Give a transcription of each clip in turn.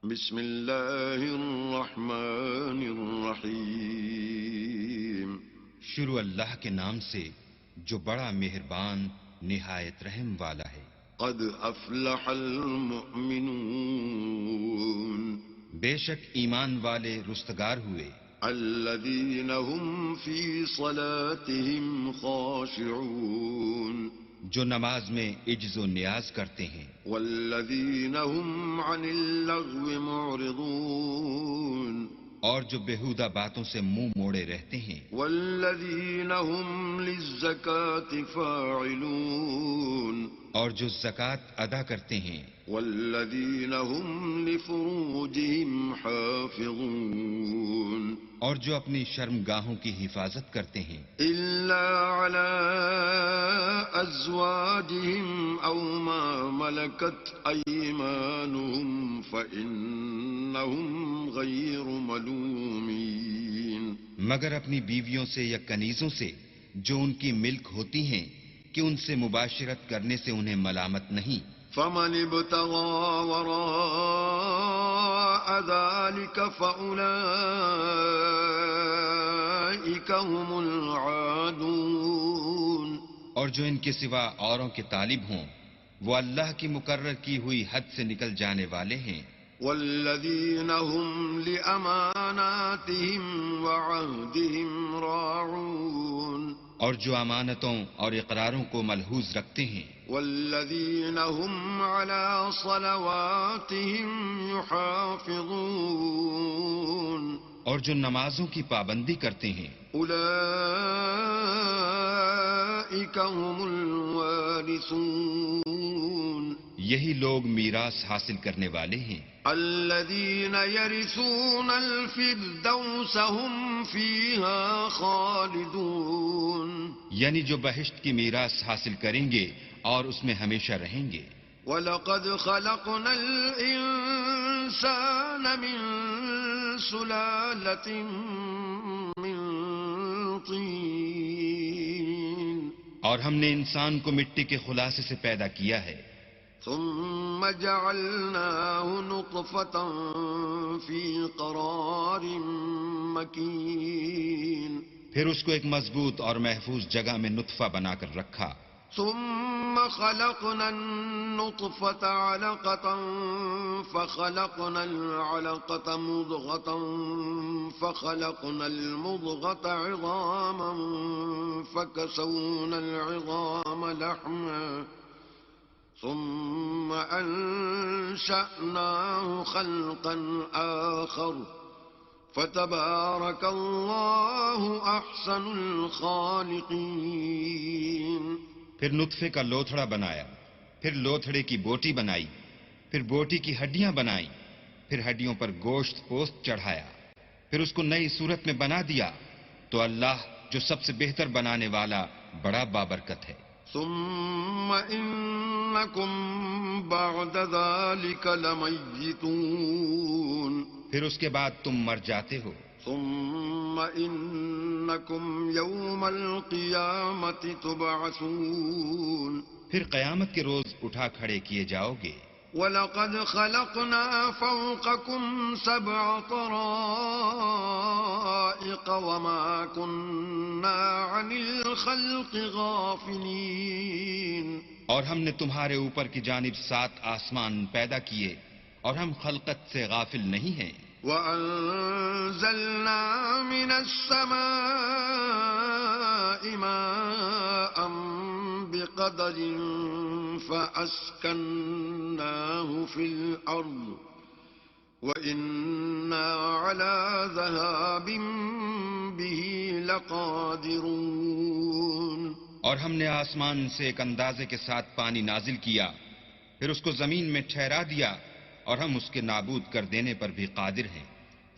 بسم اللہ الرحمن الرحیم۔ شروع اللہ کے نام سے جو بڑا مہربان نہایت رحم والا ہے۔ قد افلح المؤمنون، بے شک ایمان والے رستگار ہوئے، الذین هم فی صلاتهم خاشعون، جو نماز میں عجز و نیاز کرتے ہیں، والذین هم عن اللغو معرضون، اور جو بیہودہ باتوں سے منہ موڑے رہتے ہیں، والذین هم للزکاة فاعلون، اور جو زکوٰۃ ادا کرتے ہیں، والذین هم لفروجهم حافظون، اور جو اپنی شرمگاہوں کی حفاظت کرتے ہیں، الا على ازواجهم او ما ملكت ايمانهم فانهم غير ملومين، مگر اپنی بیویوں سے یا کنیزوں سے جو ان کی ملک ہوتی ہیں کہ ان سے مباشرت کرنے سے انہیں ملامت نہیں۔ فمن ابتغى وراء ذلك فأولئك هم العادون، اور جو ان کے سوا اوروں کے طالب ہوں وہ اللہ کی مقرر کی ہوئی حد سے نکل جانے والے ہیں، والذین هم لأماناتهم وعهدهم راعون، اور جو امانتوں اور اقراروں کو ملحوظ رکھتے ہیں، والذین هم على صلواتهم يحافظون، اور جو نمازوں کی پابندی کرتے ہیں، اولئک هم الوارثون، یہی لوگ میراث حاصل کرنے والے ہیں، الذین یرثون الفردوس هم فیہا خالدون، یعنی جو بہشت کی میراث حاصل کریں گے اور اس میں ہمیشہ رہیں گے۔ وَلَقَدْ خَلَقْنَا الْإِنسَانَ مِنْ سُلَالَةٍ مِّن طِينٍ، اور ہم نے انسان کو مٹی کے خلاصے سے پیدا کیا ہے، ثُمَّ جَعَلْنَاهُ نُطْفَةً فِي قَرَارٍ مَّكِينٍ، پھر اس کو ایک مضبوط اور محفوظ جگہ میں نطفہ بنا کر رکھا، ثم خلقنا النطفة علقة فخلقنا العلقة مضغة فخلقنا المضغة عظاما فكسونا العظام لحما ثم أنشأناه خلقا آخر فتبارك الله أحسن الخالقين۔ پھر نطفے کا لوتھڑا بنایا، پھر لوتھڑے کی بوٹی بنائی، پھر بوٹی کی ہڈیاں بنائیں، پھر ہڈیوں پر گوشت پوست چڑھایا، پھر اس کو نئی صورت میں بنا دیا، تو اللہ جو سب سے بہتر بنانے والا بڑا بابرکت ہے۔ ثم انکم بعد ذلك لمیتون، پھر اس کے بعد تم مر جاتے ہو، ثم انکم یوم القیامة تبعثون، پھر قیامت کے روز اٹھا کھڑے کیے جاؤ گے۔ وَلَقَدْ خَلَقْنَا فَوْقَكُمْ سَبْعَ طَرَائِقَ وَمَا كُنَّا عَنِ الْخَلْقِ غَافِلِينَ، اور ہم نے تمہارے اوپر کی جانب 7 آسمان پیدا کیے اور ہم خلقت سے غافل نہیں ہیں۔ وَأَنزَلْنَا مِنَ السَّمَاءِ مَاءً بِقَدَرٍ فَأَسْكَنَّاهُ فِي الْأَرْضِ وَإِنَّا عَلَى ذَهَابٍ بِهِ لَقَادِرُونَ، اور ہم نے آسمان سے ایک اندازے کے ساتھ پانی نازل کیا، پھر اس کو زمین میں ٹھہرا دیا، اور ہم اس کے نابود کر دینے پر بھی قادر ہیں۔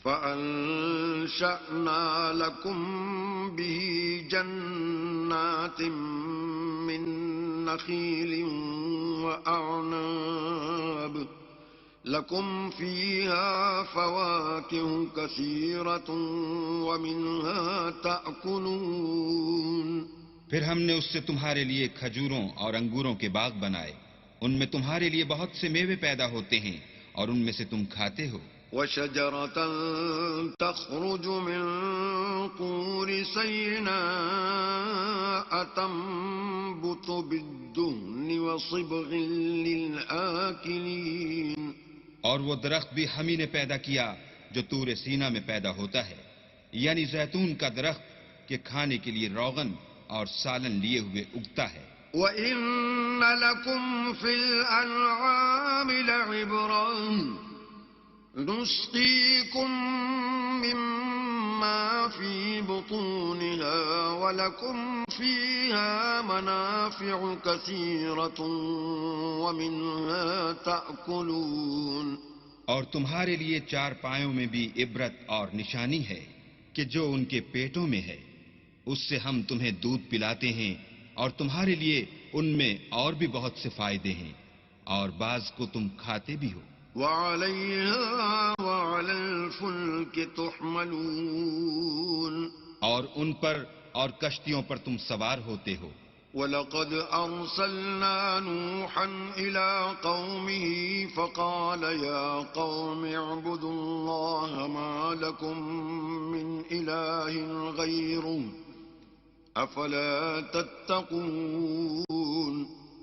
فَأَنشَأْنَا لَكُم بِهِ جَنَّاتٍ مِّن نَّخِيلٍ وَأَعْنَابٍ لَكُمْ فِيهَا فَوَاكِهُ كَثِيرَةٌ وَمِنْهَا تَأْكُلُونَ، پھر ہم نے اس سے تمہارے لیے کھجوروں اور انگوروں کے باغ بنائے، ان میں تمہارے لیے بہت سے میوے پیدا ہوتے ہیں اور ان میں سے تم کھاتے ہو. وشجرة تخرج من طور سيناء تنبت بالدهن وصبغ للآكلين. اور وہ درخت بھی ہم ہی نے پیدا کیا جو طور سینا میں پیدا ہوتا ہے، یعنی زیتون کا درخت کہ کھانے کے لیے روغن اور سالن لیے ہوئے اگتا ہے. وَإِنَّ لَكُمْ فِي الْأَنْعَامِ لَعِبْرَةً نُسْقِيكُم مِّمَّا فِي بُطُونِهَا وَلَكُمْ فِيهَا مَنَافِعُ كَثِيرَةٌ وَمِنْهَا تَأْكُلُونَ. اور تمہارے لیے چار پایوں میں بھی عبرت اور نشانی ہے کہ جو ان کے پیٹوں میں ہے اس سے ہم تمہیں دودھ پلاتے ہیں، اور تمہارے لیے ان میں اور بھی بہت سے فائدے ہیں، اور بعض کو تم کھاتے بھی ہو. وَعَلَيْهَا وَعَلَى الْفُلْكِ تُحْمَلُونَ. اور ان پر اور کشتیوں پر تم سوار ہوتے ہو. وَلَقَدْ أَرْسَلْنَا نُوحًا إِلَىٰ قَوْمِهِ فَقَالَ يَا قَوْمِ اعْبُدُوا اللَّهَ مَا لَكُم مِّنْ إِلَٰهٍ غَيْرُهُ أَفَلَا تَتَّقُونَ.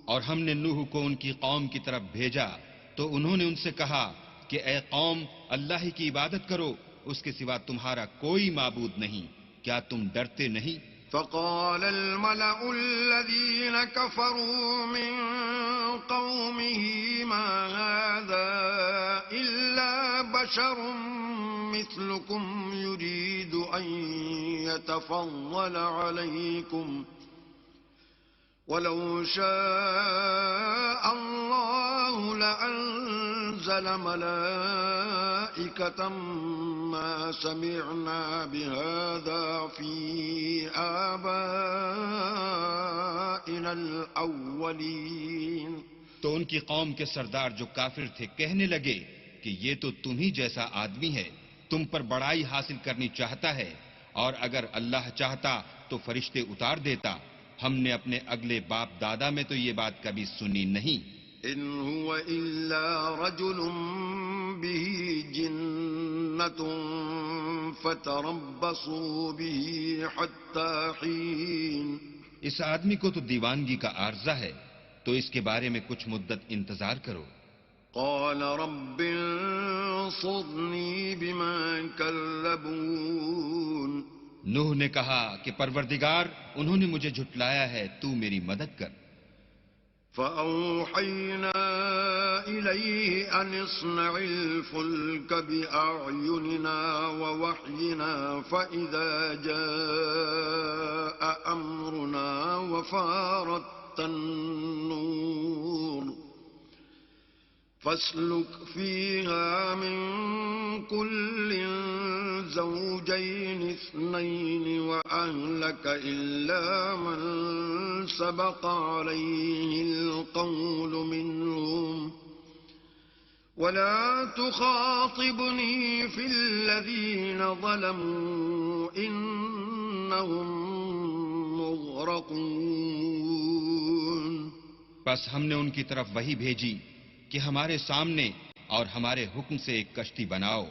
اور ہم نے نوح کو ان کی قوم کی طرف بھیجا تو انہوں نے ان سے کہا کہ اے قوم، اللہ ہی کی عبادت کرو، اس کے سوا تمہارا کوئی معبود نہیں، کیا تم ڈرتے نہیں؟ فقال الملأ الذين كفروا من قومه ما هذا إلا بشر مثلكم يريد أن يتفضل عليكم ولو شاء الله لأنزل ملائكة ما سمعنا بهذا في آبائنا الأولين. تو ان کی قوم کے سردار جو کافر تھے کہنے لگے کہ یہ تو تم ہی جیسا آدمی ہے، تم پر بڑائی حاصل کرنی چاہتا ہے، اور اگر اللہ چاہتا تو فرشتے اتار دیتا. ہم نے اپنے اگلے باپ دادا میں تو یہ بات کبھی سنی نہیں. إن هو إلا رجل به جنة فتربصوا به حتى حين. اس آدمی کو تو دیوانگی کا عارضہ ہے، تو اس کے بارے میں کچھ مدت انتظار کرو. قال رب انصرني بما كذبون. نوح نے کہا کہ پروردگار، انہوں نے مجھے جھٹلایا ہے، تو میری مدد کر. فأوحينا إليه أن اصنع الفلك بأعيننا ووحينا فإذا جاء أمرنا وفارت النور فاسلك فيها من كل زوجين اثنين وأهلك إلا من سبق عليه القول منهم ولا تخاطبني في الذين ظلموا إنهم مغرقون. پس ہم نے ان کی طرف وحی بھیجی کہ ہمارے سامنے اور ہمارے حکم سے ایک کشتی بناؤ.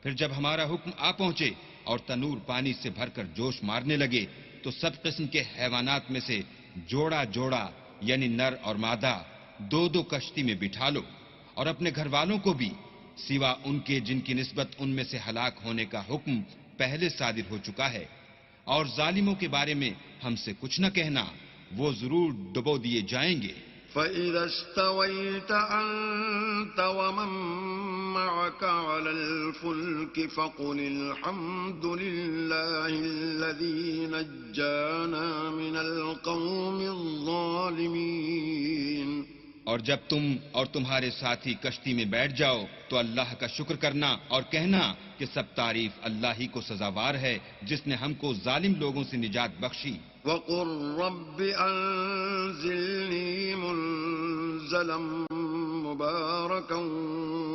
پھر جب ہمارا حکم آ پہنچے اور تنور پانی سے بھر کر جوش مارنے لگے تو سب قسم کے حیوانات میں سے جوڑا جوڑا یعنی نر اور مادہ دو دو کشتی میں بٹھا لو، اور اپنے گھر والوں کو بھی سوا ان کے جن کی نسبت ان میں سے ہلاک ہونے کا حکم پہلے صادر ہو چکا ہے. اور ظالموں کے بارے میں ہم سے کچھ نہ کہنا، وہ ضرور ڈبو دیے جائیں گے. فَإِذَا اسْتَوَيْتَ أَنْتَ وَمَن مَّعَكَ عَلَى الْفُلْكِ فَقُلِ الْحَمْدُ لِلَّهِ الَّذِي نَجَّانَا مِنَ الْقَوْمِ الظَّالِمِينَ. اور جب تم اور تمہارے ساتھی کشتی میں بیٹھ جاؤ تو اللہ کا شکر کرنا اور کہنا کہ سب تعریف اللہ ہی کو سزاوار ہے جس نے ہم کو ظالم لوگوں سے نجات بخشی. وَقُلْ رَبِّ أَنزِلْنِي مُنزَلًا مُبَارَكًا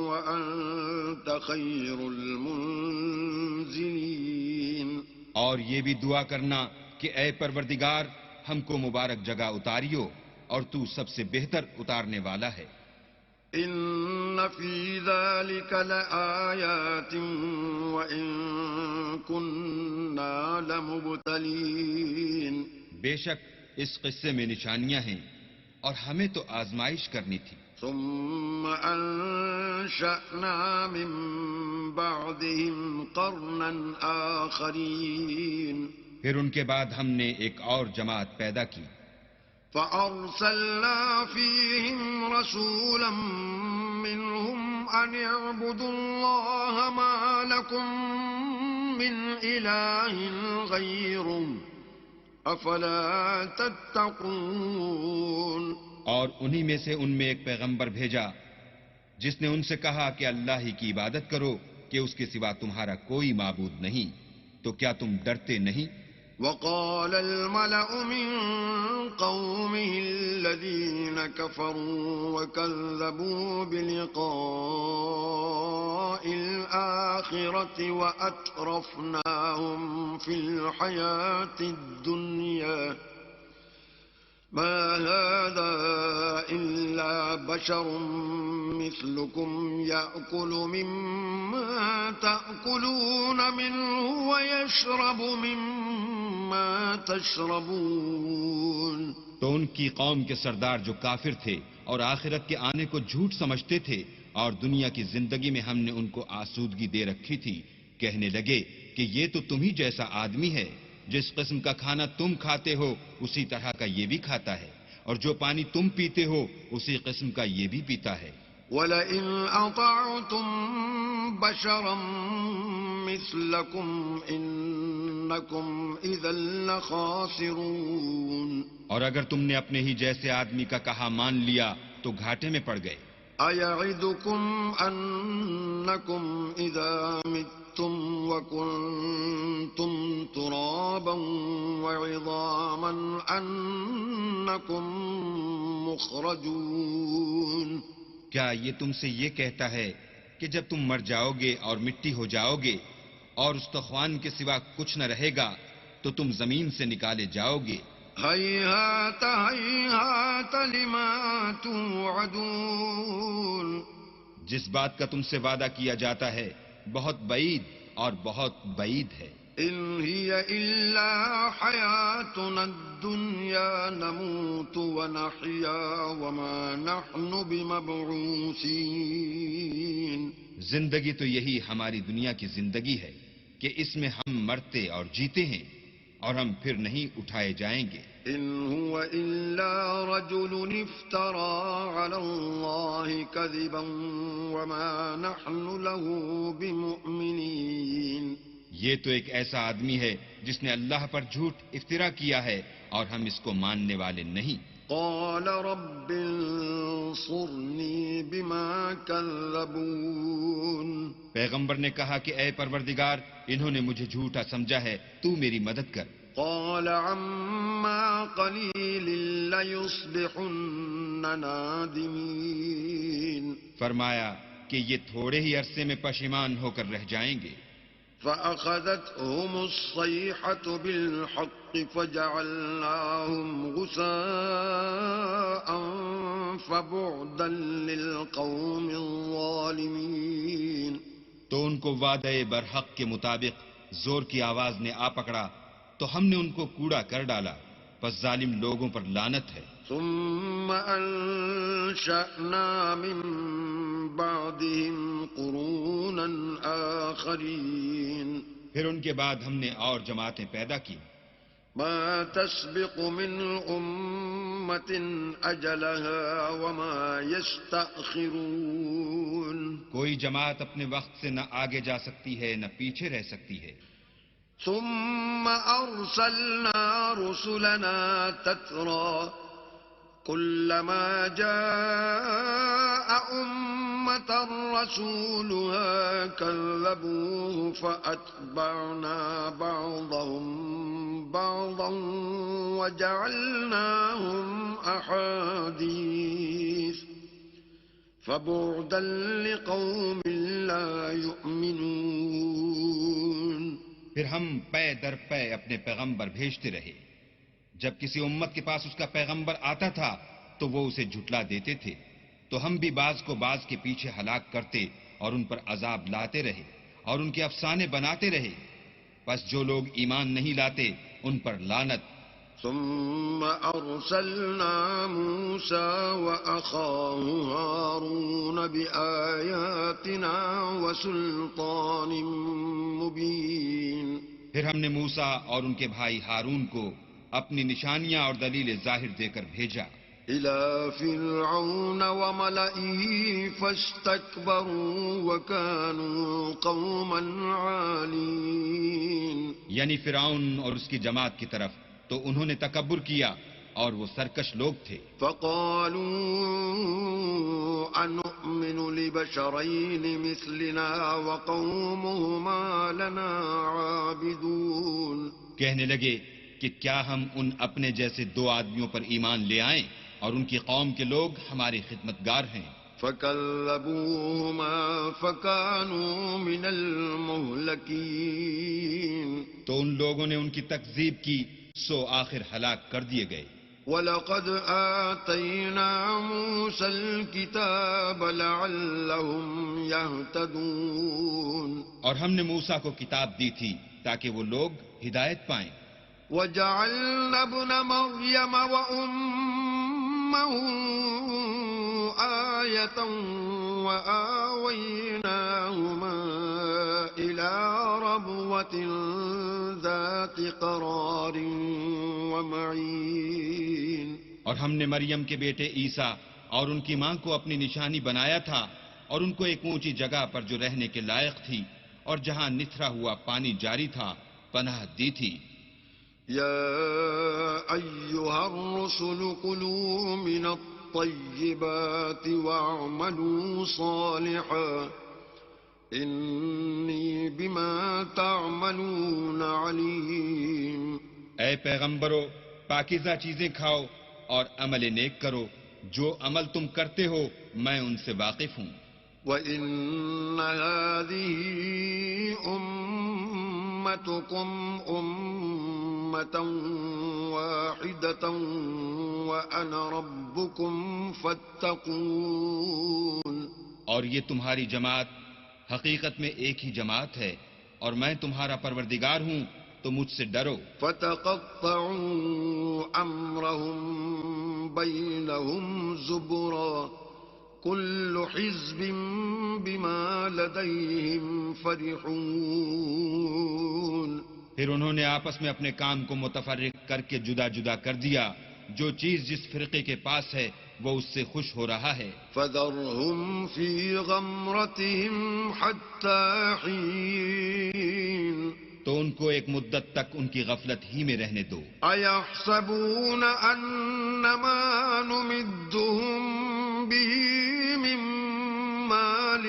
وَأَنتَ خَيْرُ الْمُنزِلِينَ. اور یہ بھی دعا کرنا کہ اے پروردگار، ہم کو مبارک جگہ اتاریو اور تو سب سے بہتر اتارنے والا ہے. إن في ذلك لآيات وإن كنا لمبتلين بے شک اس قصے میں نشانیاں ہیں اور ہمیں تو آزمائش کرنی تھی. ثم أنشأنا من بعدهم قرنا آخرين پھر ان کے بعد ہم نے ایک اور جماعت پیدا کی. فأرسلنا فيهم رسولا منهم أن اعبدوا الله ما لكم من إله غيره أفلا تتقون. اور انہی میں سے ان میں ایک پیغمبر بھیجا جس نے ان سے کہا کہ اللہ ہی کی عبادت کرو کہ اس کے سوا تمہارا کوئی معبود نہیں، تو کیا تم ڈرتے نہیں؟ وقال الملأ من قومه الذين كفروا وكذبوا بلقاء الآخرة وأترفناهم في الحياة الدنيا ما هذا إلا بشر مثلكم يأكل مما تأكلون منه ويشرب مما تشربون. تو ان کی قوم کے سردار جو کافر تھے اور آخرت کے آنے کو جھوٹ سمجھتے تھے اور دنیا کی زندگی میں ہم نے ان کو آسودگی دے رکھی تھی، کہنے لگے کہ یہ تو تم ہی جیسا آدمی ہے، جس قسم کا کھانا تم کھاتے ہو اسی طرح کا یہ بھی کھاتا ہے، اور جو پانی تم پیتے ہو اسی قسم کا یہ بھی پیتا ہے. وَلَئِنْ أَطَعْتُمْ بَشَرًا مِثْلَكُمْ إِنَّكُمْ إِذًا لَخَاسِرُونَ. اور اگر تم نے اپنے ہی جیسے آدمی کا کہا مان لیا تو گھاٹے میں پڑ گئے. أَيَعِدُكُمْ أَنَّكُمْ إِذَا مِتُّمْ وَكُنْتُمْ تُرَابًا وَعِظَامًا أَنَّكُمْ مُخْرَجُونَ. کیا یہ تم سے یہ کہتا ہے کہ جب تم مر جاؤ گے اور مٹی ہو جاؤ گے اور استخوان کے سوا کچھ نہ رہے گا تو تم زمین سے نکالے جاؤ گے؟ هيهات هيهات لما توعدون. جس بات کا تم سے وعدہ کیا جاتا ہے بہت بعید اور بہت بعید ہے. إن هي إلا حياتنا الدنيا نموت ونحيا وما نحن بمبعوثين. زندگی تو یہی ہماری دنیا کی زندگی ہے کہ اس میں ہم مرتے اور جیتے ہیں اور ہم پھر نہیں اٹھائے جائیں گے. إن هو إلا رجل افترى على الله كذبا وما نحن له بمؤمنين. یہ تو ایک ایسا آدمی ہے جس نے اللہ پر جھوٹ افطرا کیا ہے اور ہم اس کو ماننے والے نہیں. قال رب انصرني بما كذبون. پیغمبر نے کہا کہ اے پروردگار انہوں نے مجھے جھوٹا سمجھا ہے، تو میری مدد کر. قال عما قليل ليصبحن نادمين. فرمایا کہ یہ تھوڑے ہی عرصے میں پشیمان ہو کر رہ جائیں گے. فأخذتهم الصيحة بالحق فجعلناهم غثاء فبعدا للقوم الظالمين. تو ان کو وعدے برحق کے مطابق زور کی آواز نے آ پکڑا تو ہم نے ان کو کوڑا کر ڈالا، پس ظالم لوگوں پر لعنت ہے. ثم أنشأنا من بعدهم قرونا آخرين. پھر ان کے بعد ہم نے اور جماعتیں پیدا کی. ما تسبق من أمة أجلها وما يستأخرون. کوئی جماعت اپنے وقت سے نہ آگے جا سکتی ہے نہ پیچھے رہ سکتی ہے. ثم أرسلنا رسلنا تترى كلما جاء أمة رسولها كذبوه فأتبعنا بعضهم بعضا وجعلناهم أحاديث فبعدا لقوم لا يؤمنون. پھر ہم پے در پے اپنے پیغمبر بھیجتے رہے. جب کسی امت کے پاس اس کا پیغمبر آتا تھا تو وہ اسے جھٹلا دیتے تھے، تو ہم بھی بعض کو بعض کے پیچھے ہلاک کرتے اور ان پر عذاب لاتے رہے اور ان کے افسانے بناتے رہے. بس جو لوگ ایمان نہیں لاتے ان پر لعنت. ثم أرسلنا موسى وأخاه هارون بآياتنا وسلطان مبين. پھر ہم نے موسیٰ اور ان کے بھائی ہارون کو اپنی نشانیاں اور دلیل ظاہر دے کر بھیجا. إلى فرعون وملئه فاستكبروا وكانوا قوما عالين. یعنی فرعون اور اس کی جماعت کی طرف تو انہوں نے تکبر کیا اور وہ سرکش لوگ تھے. فقالوا أنؤمن لبشرين مثلنا وقومهما لنا عابدون. کہنے لگے کہ کیا ہم ان اپنے جیسے دو آدمیوں پر ایمان لے آئیں اور ان کی قوم کے لوگ ہمارے خدمتگار ہیں. فكذبوهما فكانوا من المهلكين. تو ان لوگوں نے ان کی تکذیب کی سو آخر ہلاک کر دیے گئے. وَلَقَدْ آتَيْنَا مُوسَى الْكِتَابَ لَعَلَّهُمْ يَهْتَدُونَ. اور ہم نے موسیٰ کو کتاب دی تھی تاکہ وہ لوگ ہدایت پائیں. وَجَعَلْنَا ابْنَ مَرْيَمَ وَأُمَّهُ آيَةً وَآوَيْنَاهُمَا إِلَى رَبْوَةٍ ذَاتِ قَرَارٍ وَمَعِينٍ. اور ہم نے مریم کے بیٹے عیسیٰ اور ان کی ماں کو اپنی نشانی بنایا تھا اور ان کو ایک اونچی جگہ پر جو رہنے کے لائق تھی اور جہاں نتھرا ہوا پانی جاری تھا پناہ دی تھی. يا أيها الرسل كلوا من الطيبات واعملوا صالحا إني بما تعملون عليم. اے پیغمبرو پاکیزہ چیزیں کھاؤ اور عمل نیک کرو، جو عمل تم کرتے ہو میں ان سے واقف ہوں. وَإِنَّ هَذِهِ أُمَّتُكُمْ أُمَّةً وَاحِدَةً وَأَنَا رَبُّكُمْ فَاتَّقُونِ. اور یہ تمہاری جماعت حقیقت میں ایک ہی جماعت ہے اور میں تمہارا پروردگار ہوں تو مجھ سے ڈرو. فَتَقَطَّعُوا أَمْرَهُمْ بَيْنَهُمْ زُبُرًا كُلُّ حِزْبٍ بِمَا لَدَيْهِمْ فَرِحُونَ. پھر انہوں نے آپس میں اپنے کام کو متفرق کر کے جدا جدا کر دیا. جو چیز جس فرقے کے پاس ہے وہ اس سے خوش ہو رہا ہے. فَذَرْهُمْ فِي غَمْرَتِهِمْ حَتَّى حِينٍ. تو ان کو ایک مدت تک ان کی غفلت ہی میں رہنے دو. أَيَحْسَبُونَ أَنَّمَا نُمِدُّهُم بِهِ مِن مَّالٍ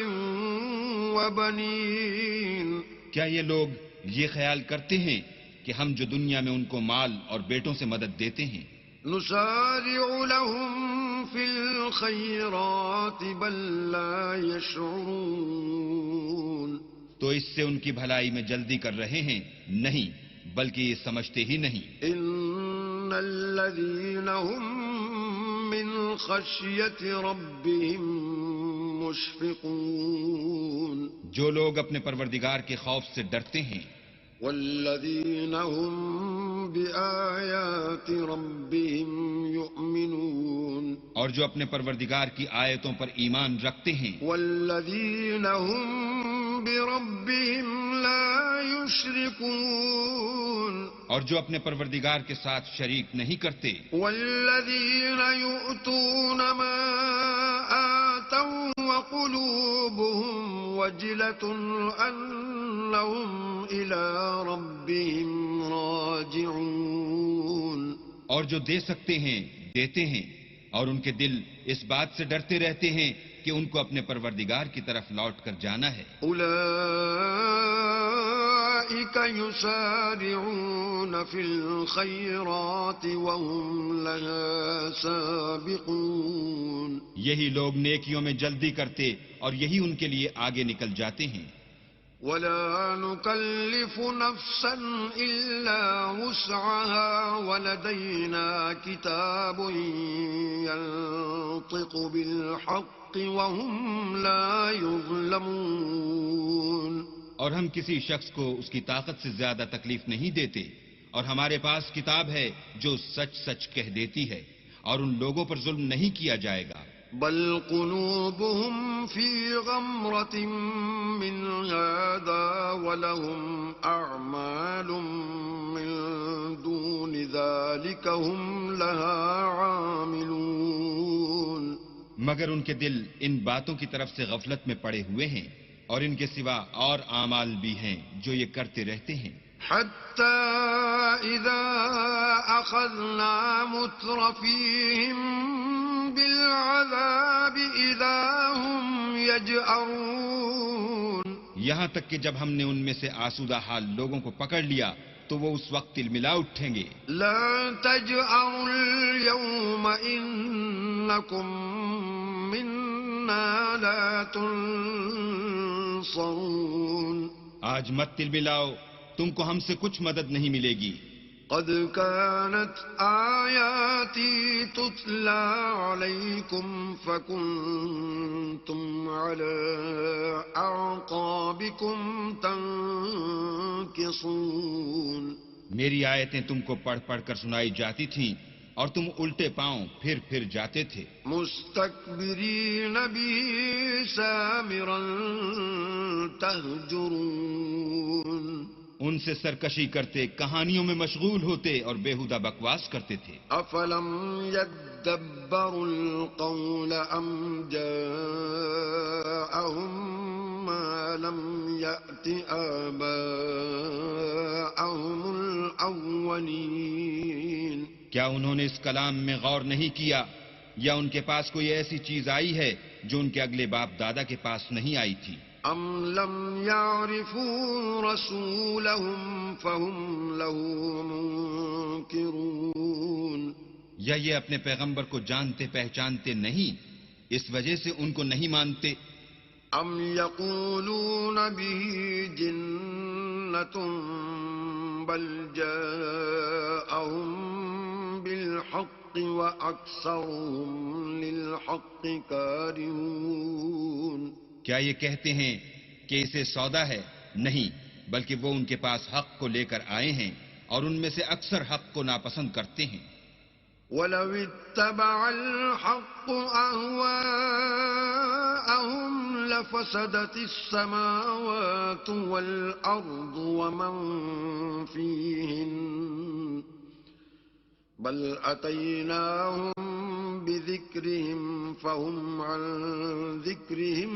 وَبَنِينَ. کیا یہ لوگ یہ خیال کرتے ہیں کہ ہم جو دنیا میں ان کو مال اور بیٹوں سے مدد دیتے ہیں نُسَارِعُ لَهُمْ فِي الْخَيْرَاتِ بَل لَّا يَشْعُرُونَ. تو اس سے ان کی بھلائی میں جلدی کر رہے ہیں؟ نہیں، بلکہ یہ سمجھتے ہی نہیں. إِنَّ الَّذِينَ هُم مِّنْ خَشْيَةِ رَبِّهِم مُّشْفِقُونَ. جو لوگ اپنے پروردگار کے خوف سے ڈرتے ہیں. وَالَّذِينَ هُم بِآيَاتِ رَبِّهِمْ يُؤْمِنُونَ. اور جو اپنے پروردگار کی آیتوں پر ایمان رکھتے ہیں. وَالَّذِينَ هُم بِرَبِّهِمْ لَا يُشْرِكُونَ. اور جو اپنے پروردگار کے ساتھ شریک نہیں کرتے. وَالَّذِينَ يُؤْتُونَ مَا آتَوْا وَقُلُوبُهُمْ وَجِلَةٌ أَنَّهُمْ إِلَى رَبِّهِمْ رَاجِعُونَ. اور جو دے سکتے ہیں دیتے ہیں اور ان کے دل اس بات سے ڈرتے رہتے ہیں کہ ان کو اپنے پروردگار کی طرف لوٹ کر جانا ہے. أُولَئِكَ يُسَارِعُونَ فِي الْخَيْرَاتِ وَهُمْ لَهَا سَابِقُونَ. یہی لوگ نیکیوں میں جلدی کرتے اور یہی ان کے لیے آگے نکل جاتے ہیں. ولا نكلف نفسا إلا وسعها ولدينا كتاب ينطق بالحق وهم لا يظلمون. اور ہم کسی شخص کو اس کی طاقت سے زیادہ تکلیف نہیں دیتے، اور ہمارے پاس کتاب ہے جو سچ سچ کہہ دیتی ہے، اور ان لوگوں پر ظلم نہیں کیا جائے گا. بل قلوبهم في غمرة من هذا ولهم أعمال من دون ذلك هم لها عاملون. مگر ان کے دل ان باتوں کی طرف سے غفلت میں پڑے ہوئے ہیں، اور ان کے سوا اور اعمال بھی ہیں جو یہ کرتے رہتے ہیں. حتى إذا أخذنا مترفيهم بالعذاب إذا هم يجأرون. یہاں تک کہ جب ہم نے ان میں سے آسودہ حال لوگوں کو پکڑ لیا تو وہ اس وقت تلملا اٹھیں گے. لا تجأروا اليوم إنكم منا لا تنصرون. آج مت تلملاؤ، تم کو ہم سے کچھ مدد نہیں ملے گی. قد كانت آياتي تتلى عليكم فكنتم على أعقابكم تنكصون. میری آیتیں تم کو پڑھ پڑھ کر سنائی جاتی تھیں اور تم الٹے پاؤں پھر جاتے تھے. مستكبرين به سامرا تهجرون. ان سے سرکشی کرتے، کہانیوں میں مشغول ہوتے اور بےہودہ بکواس کرتے تھے. افلم يدبروا القول ام جاءهم ما لم يأت آباءهم الاولين. کیا انہوں نے اس کلام میں غور نہیں کیا، یا ان کے پاس کوئی ایسی چیز آئی ہے جو ان کے اگلے باپ دادا کے پاس نہیں آئی تھی؟ ام لم يعرفوا رسولهم فهم له منكرون. یا یہ اپنے پیغمبر کو جانتے پہچانتے نہیں، اس وجہ سے ان کو نہیں مانتے؟ ام يقولون به جنة بل جاءهم بالحق وأكثرهم للحق كارهون. کیا یہ کہتے ہیں کہ اسے سودا ہے؟ نہیں، بلکہ وہ ان کے پاس حق کو لے کر آئے ہیں اور ان میں سے اکثر حق کو ناپسند کرتے ہیں. وَلَوِ اتَّبَعَ الْحَقُّ أَهْوَاءَهُمْ لَفَسَدَتِ السَّمَاوَاتُ وَالْأَرْضُ وَمَنْ فِيهِنَّ بَلْ أَتَيْنَاهُمْ بذكرهم فهم عن ذكرهم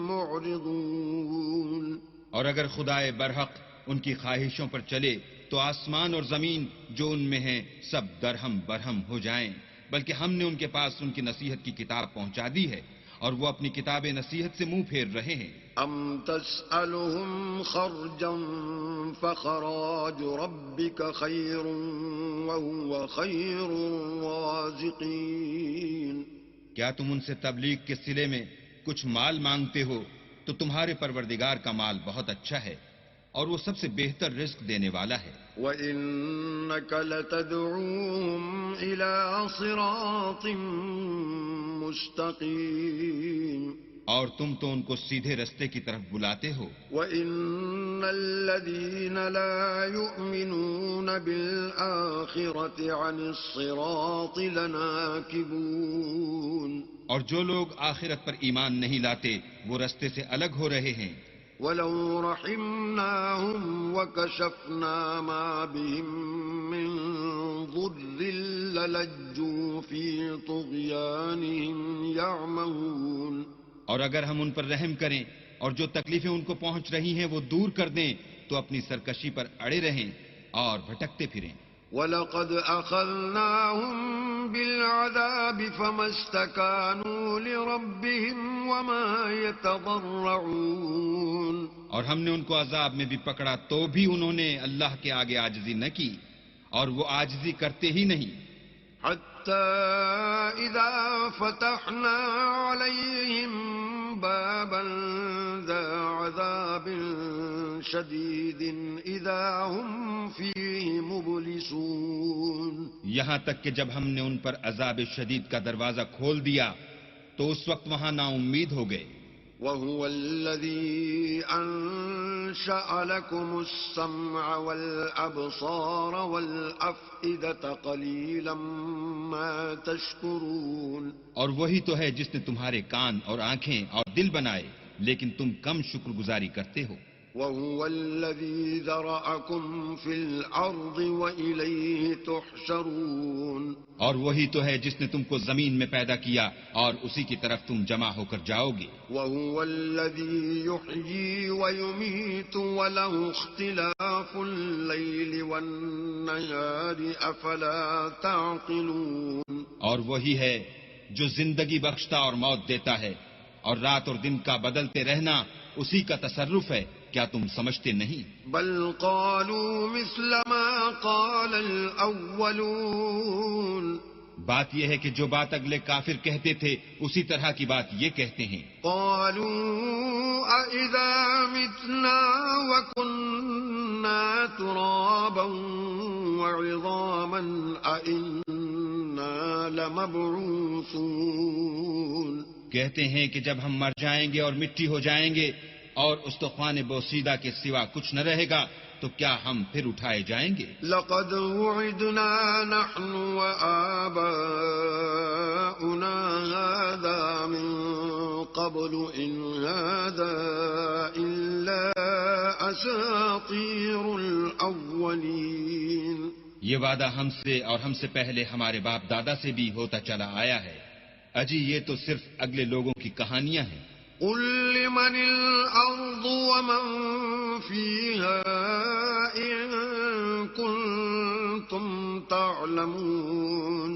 معرضون. اور اگر خدائے برحق ان کی خواہشوں پر چلے تو آسمان اور زمین جو ان میں ہیں سب درہم برہم ہو جائیں، بلکہ ہم نے ان کے پاس ان کی نصیحت کی کتاب پہنچا دی ہے اور وہ اپنی کتاب نصیحت سے منہ پھیر رہے ہیں. ام تسألهم خرجا فخراج ربك خير وهو خير الرازقين. کیا تم ان سے تبلیغ کے صلے میں کچھ مال مانگتے ہو تو تمہارے پروردگار کا مال بہت اچھا ہے اور وہ سب سے بہتر رزق دینے والا ہے. وَإِنَّكَ لَتَدْعُوهُمْ إِلَى صِرَاطٍ مُسْتَقِيمٍ. اور تم تو ان کو سیدھے رستے کی طرف بلاتے ہو. وَإِنَّ الَّذِينَ لَا يُؤْمِنُونَ بِالْآخِرَةِ عَنِ الصِّرَاطِ لَنَاكِبُونَ. اور جو لوگ آخرت پر ایمان نہیں لاتے وہ رستے سے الگ ہو رہے ہیں. وَلَوْ رَحِمْنَاهُمْ وَكَشَفْنَا مَا بِهِمْ مِنْ ضُرٍّ لَلَجُّوا فِي طُغْيَانِهِمْ يَعْمَهُونَ. اور اگر ہم ان پر رحم کریں اور جو تکلیفیں ان کو پہنچ رہی ہیں وہ دور کر دیں تو اپنی سرکشی پر اڑے رہیں اور بھٹکتے پھریں. وَلَقَدْ أَخَذْنَاهُمْ بِالْعَذَابِ فَمَا اسْتَكَانُوا لِرَبِّهِمْ وَمَا يَتَضَرَّعُونَ. اور ہم نے ان کو عذاب میں بھی پکڑا تو بھی انہوں نے اللہ کے آگے عاجزی نہ کی اور وہ عاجزی کرتے ہی نہیں. حَتَّى إِذَا فَتَحْنَا عَلَيْهِمْ بَابًا ذَا عَذَابٍ عذاب شديد إذا هم فيه مبلسون. یہاں تک کہ جب ہم نے ان پر عذاب شدید کا دروازہ کھول دیا تو اس وقت وہاں نا امید ہو گئے. وهو الذي أنشأ لكم السمع والأبصار والأفئدة قليلا ما تشكرون. اور وہی تو ہے جس نے تمہارے کان اور آنکھیں اور دل بنائے لیکن تم کم شکر گزاری کرتے ہو. وهو الذي ذرأكم في الأرض وإليه تحشرون. اور وہی تو ہے جس نے تم کو زمین میں پیدا کیا اور اسی کی طرف تم جمع ہو کر جاؤ گے. وهو الذي يحيي ويميت وله اختلاف الليل والنهار أفلا تعقلون. اور وہی ہے جو زندگی بخشتا اور موت دیتا ہے اور رات اور دن کا بدلتے رہنا اسی کا تصرف ہے. کیا تم سمجھتے نہیں؟ بل قالوا مثل ما قال الأولون. بات یہ ہے کہ جو بات اگلے کافر کہتے تھے اسی طرح کی بات یہ کہتے ہیں. قالوا أإذا متنا وكنا ترابا وعظاما أإنا لمبعوثون. کہتے ہیں کہ جب ہم مر جائیں گے اور مٹی ہو جائیں گے اور استخوان بوسیدہ کے سوا کچھ نہ رہے گا تو کیا ہم پھر اٹھائے جائیں گے؟ لقد وعدنا نحن وآباؤنا هذا من قبل إن هذا إلا أساطير الأولين. یہ وعدہ ہم سے اور ہم سے پہلے ہمارے باپ دادا سے بھی ہوتا چلا آیا ہے. اجی یہ تو صرف اگلے لوگوں کی کہانیاں ہیں. قل لمن الأرض ومن فيها إن كنتم تعلمون.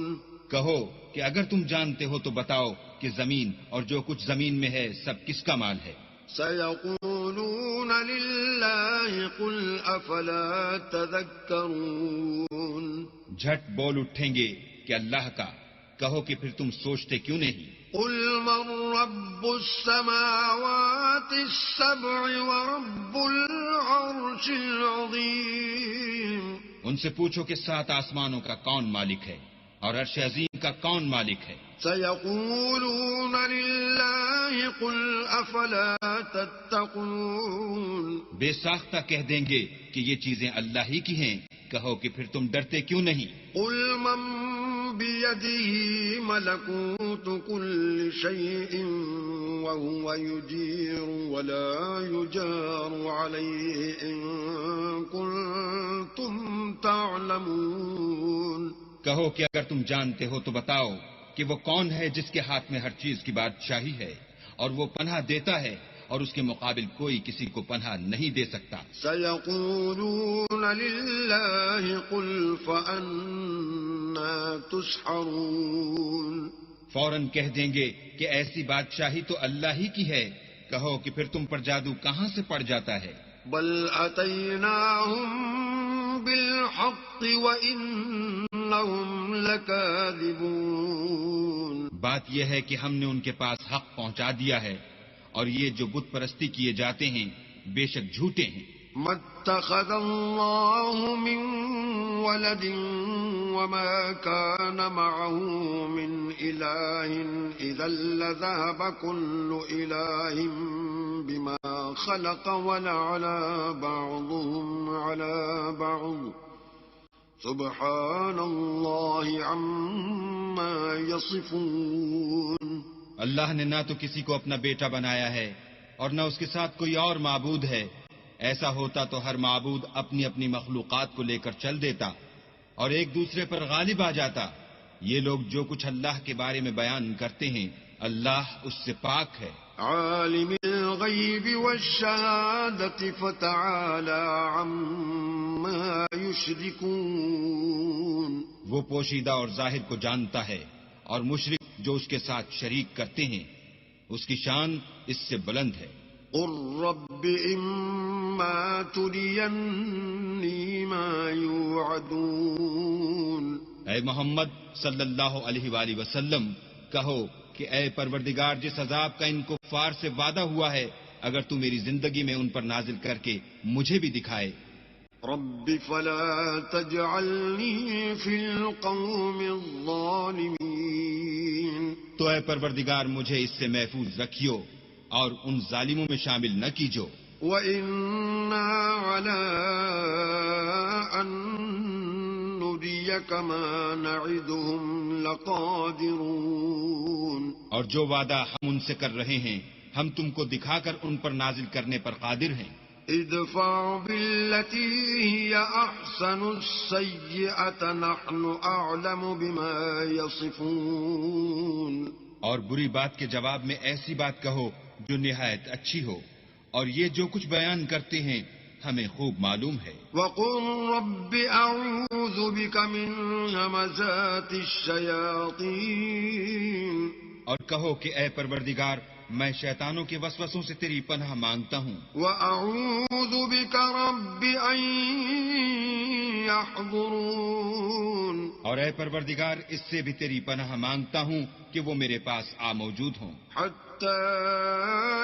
کہو کہ اگر تم جانتے ہو تو بتاؤ کہ زمین اور جو کچھ زمین میں ہے سب کس کا مال ہے. سيقولون لله قل أفلا تذكرون. جھٹ بول اٹھیں گے کہ اللہ کا. کہو کہ پھر تم سوچتے کیوں نہیں؟ قل من رب السماوات السبع ورب العرش العظيم. ان سے پوچھو کہ 7 آسمانوں کا کون مالک ہے اور عرش عظیم کا کون مالک ہے. سيقولون لله قل أفلا تتقون. بے ساختہ کہہ دیں گے کہ یہ چیزیں اللہ ہی کی ہیں. کہو کہ پھر تم ڈرتے کیوں نہیں؟ قل من بيده ملكوت كل شيء وهو يجير ولا يجار عليه إن كنتم تعلمون. کہو کہ اگر تم جانتے ہو تو بتاؤ کہ وہ کون ہے جس کے ہاتھ میں ہر چیز کی بادشاہی ہے اور وہ پناہ دیتا ہے اور اس کے مقابل کوئی کسی کو پناہ نہیں دے سکتا. سيقولون لله قل فأنا تسحرون. فوراً کہہ دیں گے کہ ایسی بادشاہی تو اللہ ہی کی ہے. کہو کہ پھر تم پر جادو کہاں سے پڑ جاتا ہے؟ بل أتيناهم بالحق وإنهم لكاذبون. بات یہ ہے کہ ہم نے ان کے پاس حق پہنچا دیا ہے اور یہ جو بت پرستی کیے جاتے ہیں بے شک جھوٹے ہیں. ما اتخذ الله من ولد وما كان معه من إله إذا لذهب كل إله بما خلق ولعلى بعضهم على بعض سبحان الله عما يصفون. اللہ نے نہ تو کسی کو اپنا بیٹا بنایا ہے اور نہ اس کے ساتھ کوئی اور معبود ہے. ایسا ہوتا تو ہر معبود اپنی اپنی مخلوقات کو لے کر چل دیتا اور ایک دوسرے پر غالب آ جاتا. یہ لوگ جو کچھ اللہ کے بارے میں بیان کرتے ہیں اللہ اس سے پاک ہے. عالم الغیب والشہادة فتعالی عما یشرکون. وہ پوشیدہ اور ظاہر کو جانتا ہے اور مشرک جو اس کے ساتھ شریک کرتے ہیں اس کی شان اس سے بلند ہے. قل رب اما ترینی ما یوعدون. اے محمد صلی اللہ علیہ وآلہ وسلم کہو کہ اے پروردگار جس عذاب کا ان کفار سے وعدہ ہوا ہے اگر تو میری زندگی میں ان پر نازل کر کے مجھے بھی دکھائے. رب فلا تجعلنی فی القوم الظالمین. تو اے پروردگار مجھے اس سے محفوظ رکھیو اور ان ظالموں میں شامل نہ کیجو. وَإِنَّا عَلَىٰ أَن نُّرِيَكَ مَا نَعِدُهُمْ لَقَادِرُونَ. اور جو وعدہ ہم ان سے کر رہے ہیں ہم تم کو دکھا کر ان پر نازل کرنے پر قادر ہیں. ادفع بالتي هي أحسن السيئة نحن أعلم بما يصفون. اور بری بات کے جواب میں ایسی بات کہو جو نہایت اچھی ہو، اور یہ جو کچھ بیان کرتے ہیں ہمیں خوب معلوم ہے. وقل رب أعوذ بك من همزات الشياطين. اور کہو کہ اے پروردگار میں شیطانوں کے وسوسوں سے تیری پناہ مانگتا ہوں. وأعوذ بك رب أن يحضرون. اور اے پروردگار اس سے بھی تیری پناہ مانگتا ہوں کہ وہ میرے پاس آ موجود ہوں. حتى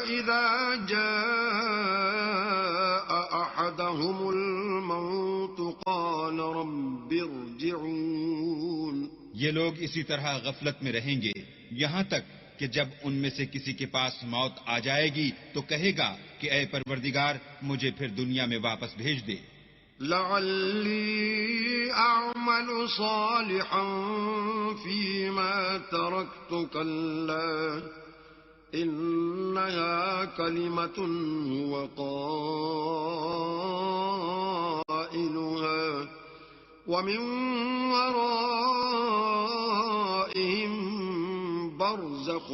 إذا جاء أحدهم الموت قال رب ارجعون. یہ لوگ اسی طرح غفلت میں رہیں گے یہاں تک کہ جب ان میں سے کسی کے پاس موت آ جائے گی تو کہے گا کہ اے پروردگار مجھے پھر دنیا میں واپس بھیج دے. لعلی اعمل صالحا فيما تركت كلا انها كلمة هو قائلها ومن ورائهم برزخ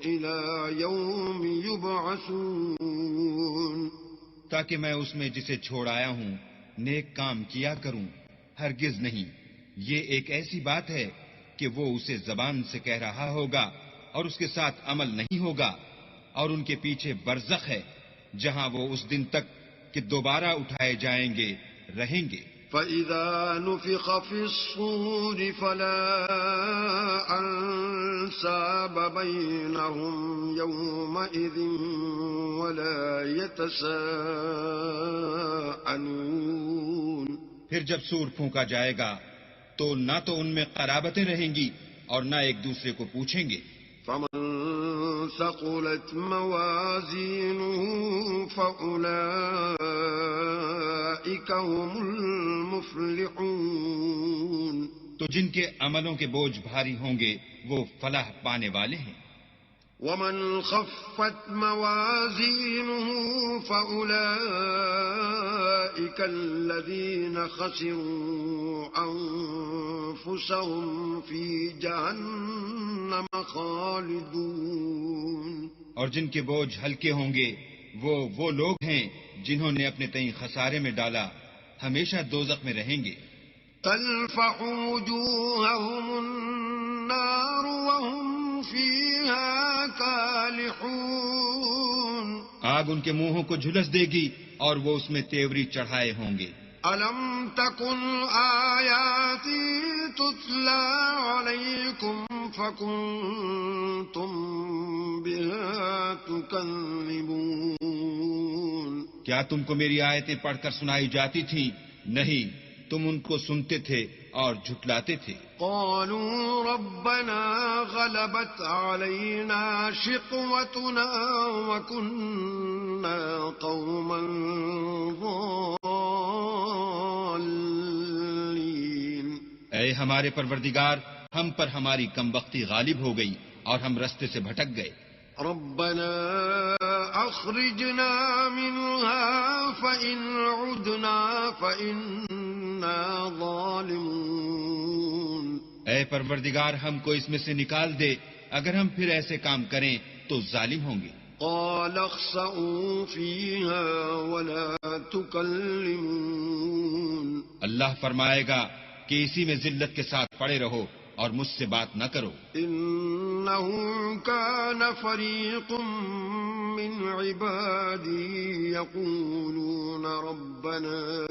إلى يوم يبعثون. تاکہ میں اس میں جسے چھوڑ آیا ہوں نیک کام کیا کروں. ہرگز نہیں، یہ ایک ایسی بات ہے کہ وہ اسے زبان سے کہہ رہا ہوگا اور اس کے ساتھ عمل نہیں ہوگا، اور ان کے پیچھے برزخ ہے جہاں وہ اس دن تک کہ دوبارہ اٹھائے جائیں گے رہیں گے. فَإِذَا نُفِخَ فِي الصُّورِ فَلَا أَنْسَابَ بَيْنَهُمْ يَوْمَئِذٍ وَلَا يَتَسَاءَلُونَ. پھر جب سور پھونکا جائے گا تو نہ تو ان میں قرابتیں رہیں گی اور نہ ایک دوسرے کو پوچھیں گے. فَمَنْ ثَقُلَتْ مَوَازِينُهُ فَأُولَئِكَ هُمُ الْمُفْلِحُونَ. تو جن کے عملوں کے بوجھ بھاری ہوں گے وہ فلاح پانے والے ہیں. وَمَنْ خَفَّتْ مَوَازِينُهُ فَأُولَئِكَ الَّذِينَ خَسِرُوا أَنفُسَهُمْ فِي جَهَنَّمَ خَالِدُونَ. اور جن کے بوجھ ہلکے ہوں گے وہ لوگ ہیں جنہوں نے اپنے تئیں خسارے میں ڈالا، ہمیشہ دوزخ میں رہیں گے. تَلْفَحُ وُجُوهَهُمُ النَّارُ وَهُمْ فِيهَا كَالِحُونَ. آگ ان کے منہوں کو جھلس دے گی اور وہ اس میں تیوری چڑھائے ہوں گے. أَلَمْ تَكُنْ آيَاتِي تُتْلَى عَلَيْكُمْ فَكُنْتُمْ بِهَا تُكَذِّبُونَ. کیا تم کو میری آیتیں پڑھ کر سنائی جاتی تھیں؟ نہیں، تم ان کو سنتے تھے اور جھٹلاتے تھے. قالوا ربنا غلبت علينا شقوتنا وكنا قوما ضالين. اے ہمارے پروردگار ہم پر ہماری کم بختی غالب ہو گئی اور ہم رستے سے بھٹک گئے. ربنا اخرجنا منها فإن عدنا فإنا ظالمون. اے پروردگار ہم کو اس میں سے نکال دے، اگر ہم پھر ایسے کام کریں تو ظالم ہوں گے. قال اخسئوا فيها ولا تكلمون. اللہ فرمائے گا کہ اسی میں ذلت کے ساتھ پڑے رہو اور مجھ سے بات نہ کرو. إنه كان فريق من عبادي يقولون ربنا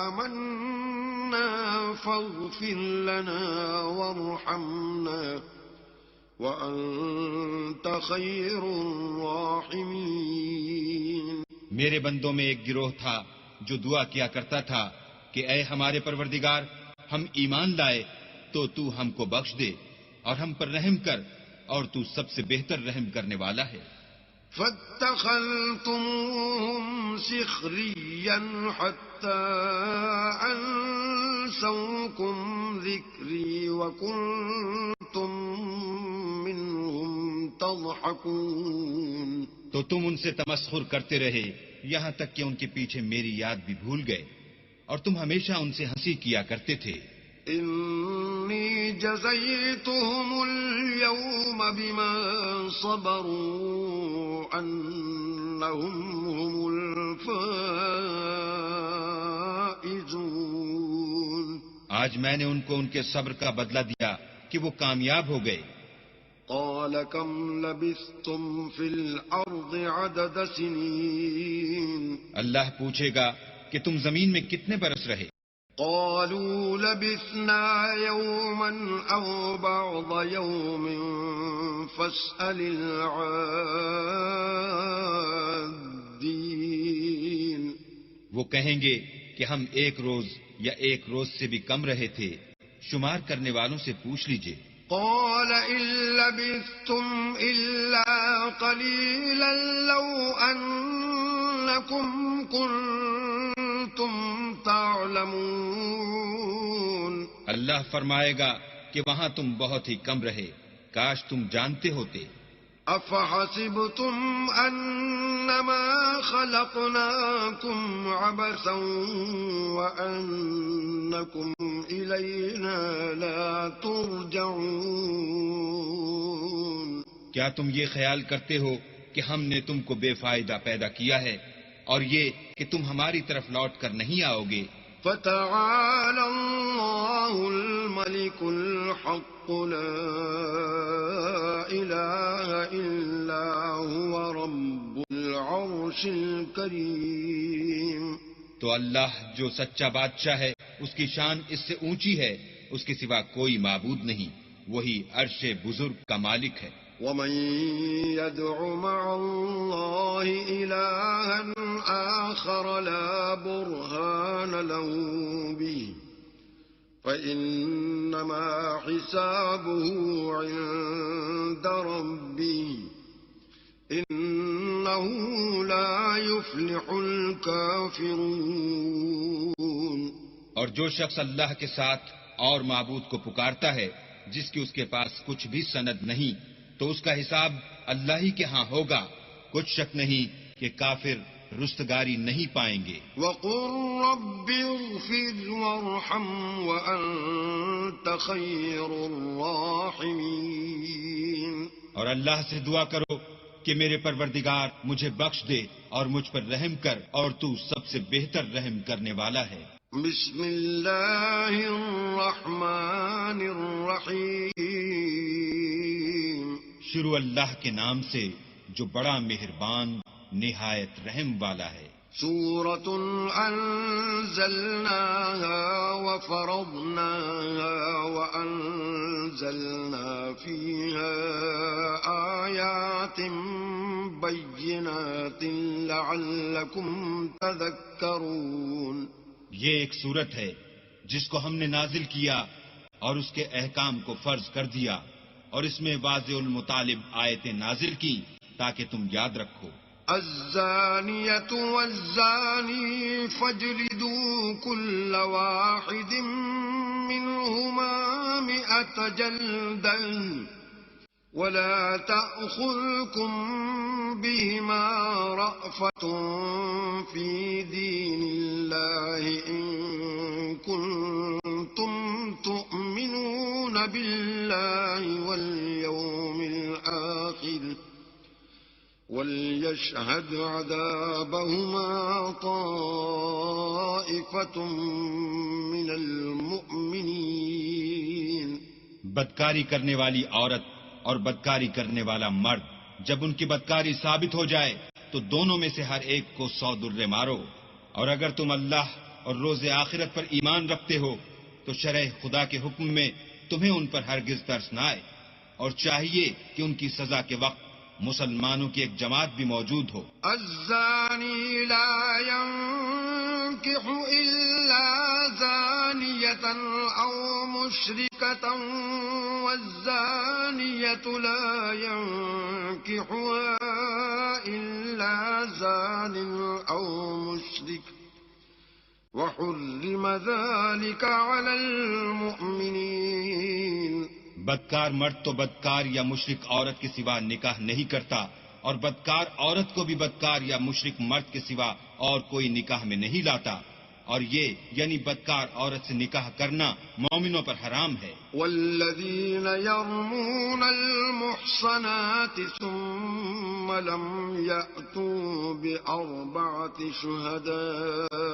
آمنا فاغفر لنا وأنت خير الراحمين. میرے بندوں میں ایک گروہ تھا جو دعا کیا کرتا تھا کہ اے ہمارے پروردگار، ہم ایمان لائے تو تو ہم کو بخش دے اور ہم پر رحم کر، اور تو سب سے بہتر رحم کرنے والا ہے. فاتخذتموهم سخريا حتى أنسوكم ذكري وكنتم منهم تضحكون. تو تم ان سے تمسخر کرتے رہے یہاں تک کہ ان کے پیچھے میری یاد بھی بھول گئے، اور تم ہمیشہ ان سے ہنسی کیا کرتے تھے. إني جزيتهم اليوم بما صبروا أنهم هم الفائزون. آج میں نے ان کو ان کے صبر کا بدلہ دیا کہ وہ کامیاب ہو گئے. قال كم لبثتم في الأرض عدد سنين. اللہ پوچھے گا کہ تم زمین میں کتنے برس رہے؟ قالوا لبثنا يوما أو بعض يوم فاسأل العادين. وہ کہیں گے کہ ہم ایک روز یا ایک روز سے بھی کم رہے تھے، شمار کرنے والوں سے پوچھ لیجئے. قال إن لبثتم إلا قليلا لو أنكم كنتم تعلمون. اللہ فرمائے گا کہ وہاں تم بہت ہی کم رہے، کاش تم جانتے ہوتے. أفحسبتم أنما خلقناكم عبثا وأنكم إلينا لا ترجعون. کیا تم یہ خیال کرتے ہو کہ ہم نے تم کو بے فائدہ پیدا کیا ہے اور یہ کہ تم ہماری طرف لوٹ کر نہیں آؤ گے؟ فتعالى الله الملك الحق لا إله إلا هو رب العرش الكريم. تو اللہ جو سچا بادشاہ ہے اس کی شان اس سے اونچی ہے، اس کے سوا کوئی معبود نہیں، وہی عرش بزرگ کا مالک ہے. ومن يدع مع الله إلها آخر لا برهان له به فإنما حسابه عند ربه إنه لا يفلح الكافرون. اور جو شخص اللہ کے ساتھ اور معبود کو پکارتا ہے جس کی اس کے پاس کچھ بھی سند نہیں، تو اس کا حساب اللہ ہی کے ہاں ہوگا، کچھ شک نہیں کہ کافر رستگاری نہیں پائیں گے. وَقُلْ رَبِّ اغْفِرْ وَارْحَمْ وَأَنْتَ خَيْرُ الرَّاحِمِينَ. اور اللہ سے دعا کرو کہ میرے پروردگار مجھے بخش دے اور مجھ پر رحم کر، اور تو سب سے بہتر رحم کرنے والا ہے. بسم اللہ الرحمن الرحیم. شروع اللہ کے نام سے جو بڑا مہربان نہایت رحم والا ہے. سورة أنزلناها وفرضناها وأنزلنا فيها آيات بينات لعلكم تذكرون. یہ ایک صورت ہے جس کو ہم نے نازل کیا اور اس کے احکام کو فرض کر دیا، اور اس میں واضح المطالب آیتیں نازل کی تاکہ تم یاد رکھو. الزانية والزاني فاجلدوا كل واحد منهما 100 جلدة ولا تأخذكم بهما رأفة في دين الله إن كنتم تؤمنون بالله واليوم الآخر وليشهد عذابهما طائفة من المؤمنين. بدکاری کرنے والی عورت اور بدکاری کرنے والا مرد جب ان کی بدکاری ثابت ہو جائے تو دونوں میں سے ہر ایک کو 100 درے مارو، اور اگر تم اللہ اور روز آخرت پر ایمان رکھتے ہو تو شرع خدا کے حکم میں تمہیں ان پر ہرگز ترس نہ آئے، اور چاہیے کہ ان کی سزا کے وقت مسلمانوں کی ایک جماعت بھی موجود ہو. الزانی لا ينكح إلا زانية أو مشركة والزانية لا ينكحها إلا زان أو مشرك وحرم ذلك على المؤمنين. بدکار مرد تو بدکار یا مشرک عورت کے سوا نکاح نہیں کرتا، اور بدکار عورت کو بھی بدکار یا مشرک مرد کے سوا اور کوئی نکاح میں نہیں لاتا، اور یہ یعنی بدکار عورت سے نکاح کرنا مومنوں پر حرام ہے. والذین یرمون المحصنات ثم لم یأتوا بأربعة شهداء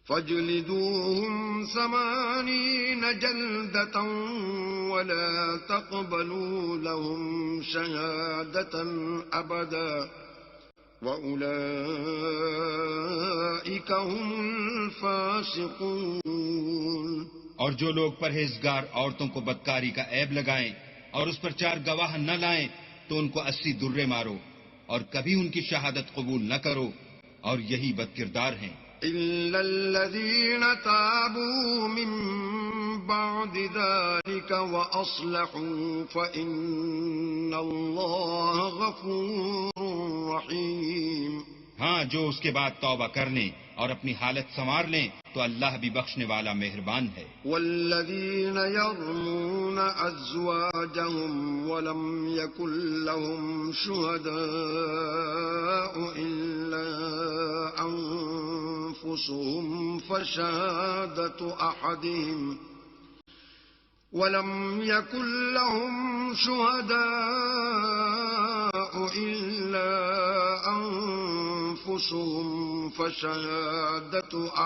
فاجلدوهم 80 جلدة ولا تقبلوا لهم شهادة أبدا وأولئك هم الفاسقون. اور جو لوگ پرہیزگار عورتوں کو بدکاری کا عیب لگائیں اور اس پر 4 گواہ نہ لائیں تو ان کو 80 درے مارو اور کبھی ان کی شہادت قبول نہ کرو، اور یہی بدکردار ہیں. إلا الذين تابوا من بعد ذلك وأصلحوا فإن الله غفور رحيم. ہاں، جو اس کے بعد توبہ کر لیں اور اپنی حالت سنوار لیں تو اللہ بھی بخشنے والا مہربان ہے. والذين يرمون أزواجهم ولم يكن لهم شهداء إلا أنفسهم فشهادة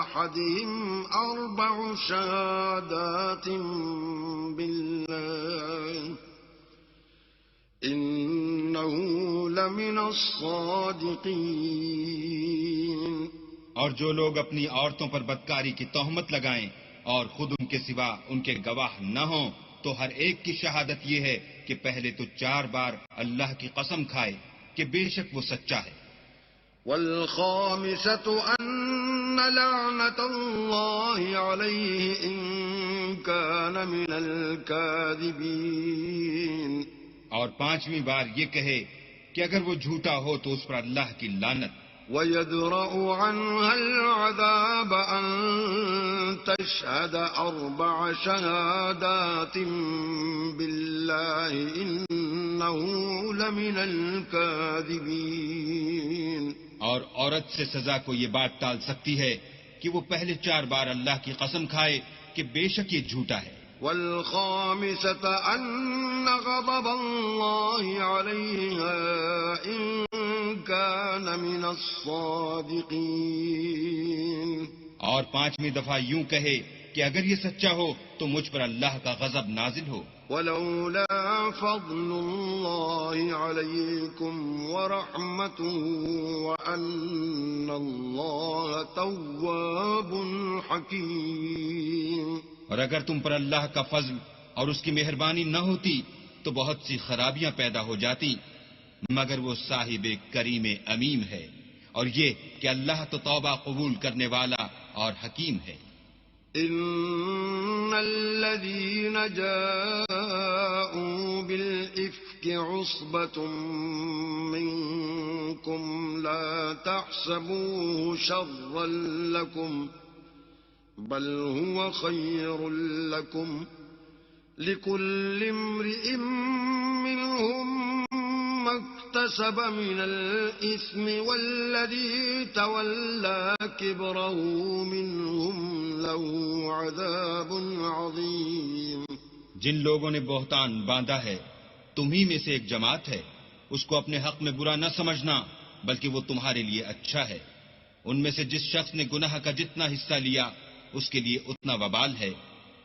أحدهم 4 شهادات بالله إنه لمن الصادقين. اور جو لوگ اپنی عورتوں پر بدکاری کی تہمت لگائیں اور خود ان کے سوا ان کے گواہ نہ ہوں تو ہر ایک کی شہادت یہ ہے کہ پہلے تو 4 بار اللہ کی قسم کھائے کہ بے شک وہ سچا ہے. والخامسة أن لعنة الله عليه إن كان من الكاذبين. اور 5ویں بار یہ کہے کہ اگر وہ جھوٹا ہو تو اس پر اللہ کی لعنت. ويدرأ عنها العذاب أن تشهد 4 شهادات بالله إنه لمن الكاذبين. اور عورت سے سزا کو یہ بات ٹال سکتی ہے کہ وہ پہلے 4 بار اللہ کی قسم کھائے کہ بے شک یہ جھوٹا ہے. والخامسة أن غضب الله عليها إن كان من الصادقين. اور 5ویں دفعہ یوں کہے کہ اگر یہ سچا ہو تو مجھ پر اللہ کا غضب نازل ہو. ولولا فضل الله عليكم ورحمته وأن الله تواب حكيم. اور اگر تم پر اللہ کا فضل اور اس کی مہربانی نہ ہوتی تو بہت سی خرابیاں پیدا ہو جاتی، مگر وہ صاحب کریم امیم ہے، اور یہ کہ اللہ تو توبہ قبول کرنے والا اور حکیم ہے. ان الذين جاءوا بالإفك عصبة منكم لا تحسبوه شرا لكم بل هو خير لكم لكل امرئ منهم ما اكتسب من الإثم والذي تولى كبره منهم له عذاب عظيم. جن لوگوں نے بہتان باندھا ہے تمہیں میں سے ایک جماعت ہے، اس کو اپنے حق میں برا نہ سمجھنا بلکہ وہ تمہارے لیے اچھا ہے. ان میں سے جس شخص نے گناہ کا جتنا حصہ لیا اس کے لیے اتنا وبال ہے،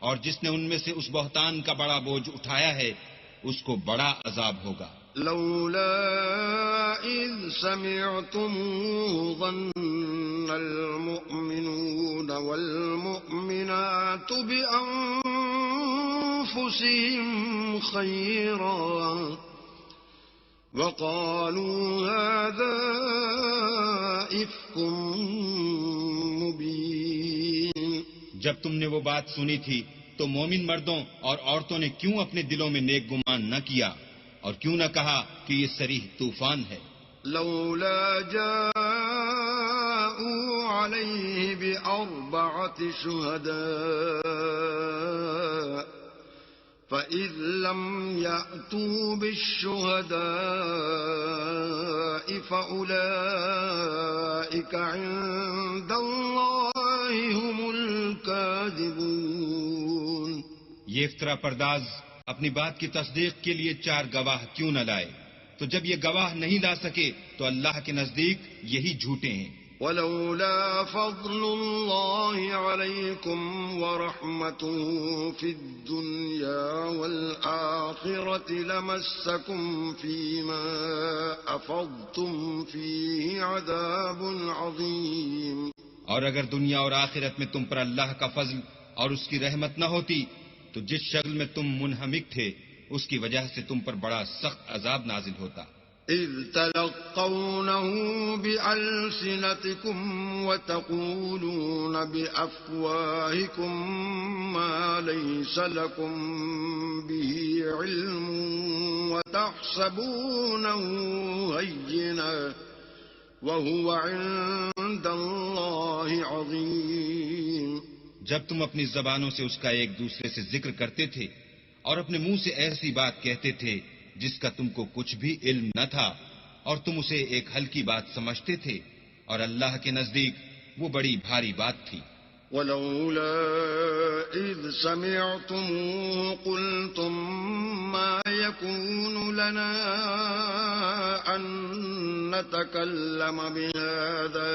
اور جس نے ان میں سے اس بہتان کا بڑا بوجھ اٹھایا ہے اس کو بڑا عذاب ہوگا. لولا إذ سمعتموه ظن المؤمنون والمؤمنات بأنفسهم خيرا وقالوا هذا إفك مبين. جب تم نے وہ بات سنی تھی تو مومن مردوں اور عورتوں نے کیوں اپنے دلوں میں نیک گمان نہ کیا اور کیوں نہ کہا کہ یہ صریح طوفان ہے؟ لولا جاءوا عليه بأربعة شهداء فإذ لم يأتوا بالشهداء فأولئك عند الله هم الكاذبون. یہ افطرا پرداز اپنی بات کی تصدیق کے لیے 4 گواہ کیوں نہ لائے؟ تو جب یہ گواہ نہیں لا سکے تو اللہ کے نزدیک یہی جھوٹے ہیں. ولولا فضل الله عليكم ورحمته في الدنيا والآخرة لمسكم فيما أفضتم فيه عذاب عظيم. اور اگر دنیا اور آخرت میں تم پر اللہ کا فضل اور اس کی رحمت نہ ہوتی تو جس شکل میں تم منہمک تھے اس کی وجہ سے تم پر بڑا سخت عذاب نازل ہوتا. إذ تلقونه بألسنتكم وتقولون بأفواهكم ما ليس لكم به علم وتحسبونه هينا وهو عند الله عظيم. جب تم اپنی زبانوں سے اس کا ایک دوسرے سے ذکر کرتے تھے اور اپنے منہ سے ایسی بات کہتے تھے جس کا تم کو کچھ بھی علم نہ تھا اور تم اسے ایک ہلکی بات سمجھتے تھے اور اللہ کے نزدیک وہ بڑی بھاری بات تھی. ولولا إذ سمعتموه قلتم ما يكون لنا أن نتكلم بهذا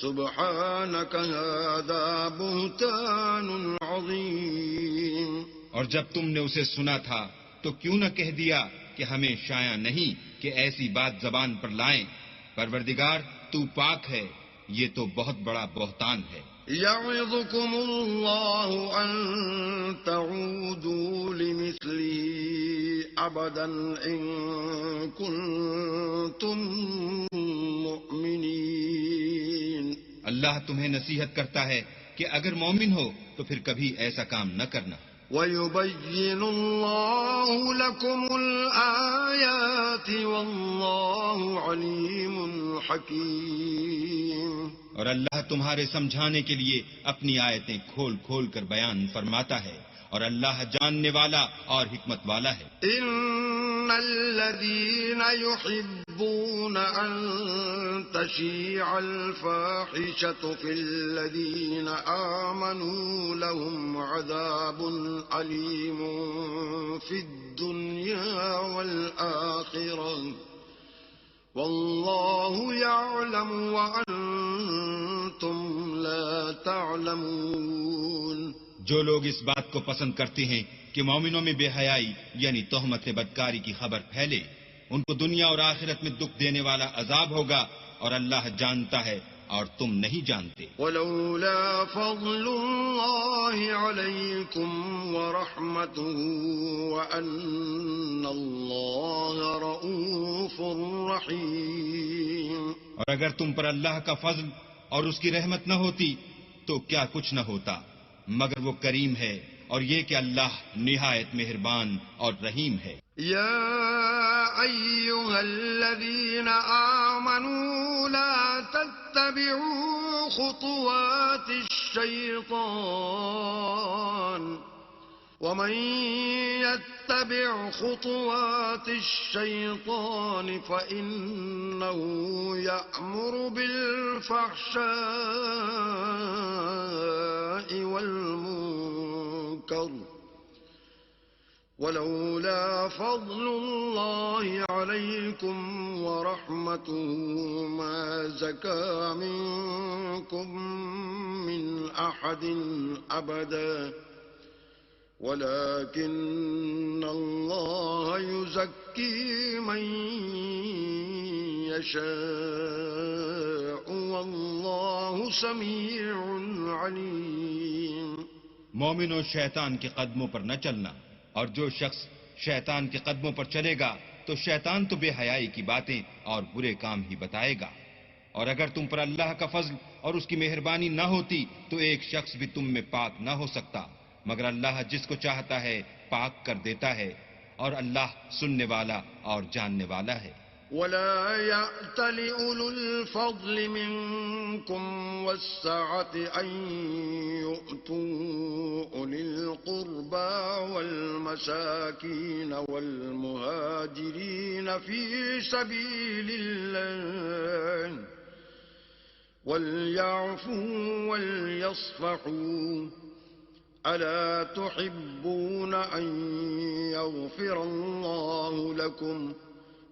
سبحانك هذا بهتان عظيم. اور جب تم نے اسے سنا تھا تو کیوں نہ کہہ دیا کہ ہمیں شایع نہیں کہ ایسی بات زبان پر لائیں. پروردگار تو پاک ہے، یہ تو بہت بڑا بہتان ہے. يعظكم الله أن تعودوا لمثله أبدا إن كنتم مؤمنين. اللہ تمہیں نصیحت کرتا ہے کہ اگر مومن ہو تو پھر کبھی ایسا کام نہ کرنا. وَيُبَيِّنُ اللَّهُ لَكُمُ الْآيَاتِ وَاللَّهُ عَلِيمٌ حَكِيمٌ. اور اللہ تمہارے سمجھانے کے لیے اپنی آیتیں کھول کھول کر بیان فرماتا ہے اور اللہ جاننے والا اور حکمت والا ہے. إِنَّ الَّذِينَ يُحِبُّونَ أَن تَشِيعَ الْفَاحِشَةُ فِي الَّذِينَ آمَنُوا لَهُمْ عَذَابٌ أَلِيمٌ فِي الدُّنْيَا وَالْآخِرَةِ وَاللَّهُ يَعْلَمُ وَأَنْتُمْ لَا تَعْلَمُونَ. جو لوگ اس بات کو پسند کرتے ہیں کہ مومنوں میں بے حیائی یعنی تہمت بدکاری کی خبر پھیلے، ان کو دنیا اور آخرت میں دکھ دینے والا عذاب ہوگا اور اللہ جانتا ہے اور تم نہیں جانتے. ولولا فضل الله عليكم ورحمته وأن الله رؤوف رحيم. اور اگر تم پر اللہ کا فضل اور اس کی رحمت نہ ہوتی تو کیا کچھ نہ ہوتا، مگر وہ کریم ہے اور یہ کہ اللہ نہایت مہربان اور رحیم ہے. يا أيها الذين آمنوا لا تتبعوا خطوات الشيطان ومن يتبع خطوات الشيطان فإنه يأمر بالفحشاء والمنكر ولولا فضل الله عليكم ورحمته ما زكى منكم من أحد أبدا ولكن الله يزكي من يشاء والله سميع عليم. مومنو شیطان کے قدموں پر نہ چلنا، اور جو شخص شیطان کے قدموں پر چلے گا تو شیطان تو بے حیائی کی باتیں اور برے کام ہی بتائے گا. اور اگر تم پر اللہ کا فضل اور اس کی مہربانی نہ ہوتی تو ایک شخص بھی تم میں پاک نہ ہو سکتا، مگر اللہ جس کو چاہتا ہے پاک کر دیتا ہے، اور اللہ سننے والا اور جاننے والا ہے. ولا يأتل أولو الفضل منكم والسعة أن يؤتوا أولي القربى والمساكين والمهاجرين في سبيل الله وليعفوا وليصفحوا ألا تحبون أن يغفر الله لكم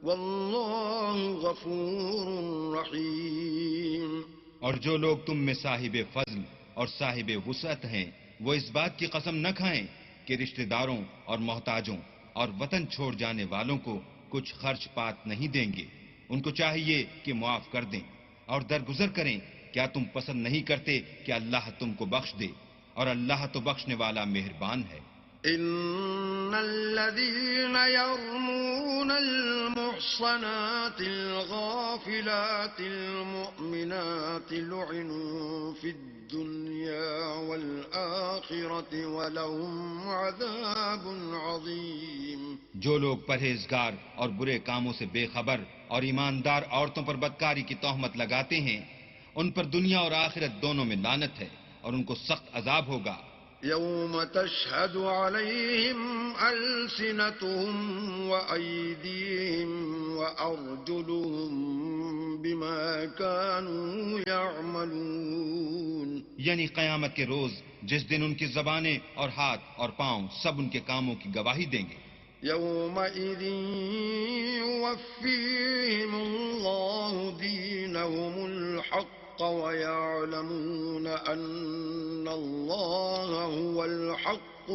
واللہ غفور رحیم. اور جو لوگ تم میں صاحب فضل اور صاحب وسعت ہیں وہ اس بات کی قسم نہ کھائیں کہ رشتہ داروں اور محتاجوں اور وطن چھوڑ جانے والوں کو کچھ خرچ پات نہیں دیں گے. ان کو چاہیے کہ معاف کر دیں اور درگزر کریں. کیا تم پسند نہیں کرتے کہ اللہ تم کو بخش دے؟ اور اللہ تو بخشنے والا مہربان ہے. ان الذين يرمون المحصنات الغافلات المؤمنات لعنوا في الدنيا والآخرة ولهم عذاب عظيم. جو لوگ پرہیزگار اور برے کاموں سے بے خبر اور ایماندار عورتوں پر بدکاری کی تہمت لگاتے ہیں ان پر دنیا اور آخرت دونوں میں لعنت ہے اور ان کو سخت عذاب ہوگا. يوم تشهد عليهم ألسنتهم وأيديهم وأرجلهم بما كانوا يعملون. یعنی قیامت کے روز جس دن ان کی زبانیں اور ہاتھ اور پاؤں سب ان کے کاموں کی گواہی دیں گے. يومئذ يوفيهم الله دينهم الحق ويعلمون أن الله هو الحق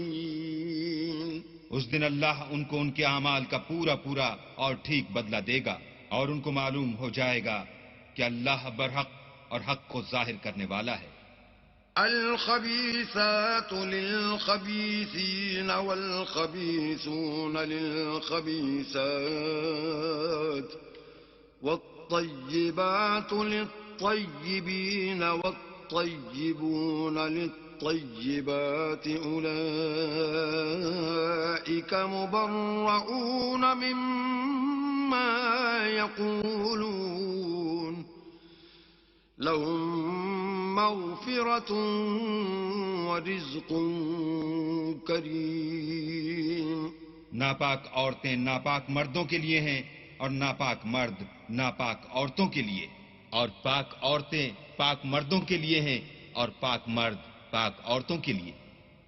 المبين. اس دن اللہ ان کو ان کے اعمال کا پورا پورا اور ٹھیک بدلہ دے گا اور ان کو معلوم ہو جائے گا کہ اللہ برحق اور حق کو ظاہر کرنے والا ہے. الخبيثات للخبيثين والخبيثون للخبيثات والطيبات للطيبين والطيبون للطيبات أولئك مبرؤون مما يقولون لهم مغفرة ورزق کریم. ناپاک عورتیں ناپاک مردوں کے لیے ہیں اور ناپاک مرد ناپاک عورتوں کے لیے، اور پاک عورتیں پاک مردوں کے لیے ہیں اور پاک مرد پاک عورتوں کے لیے.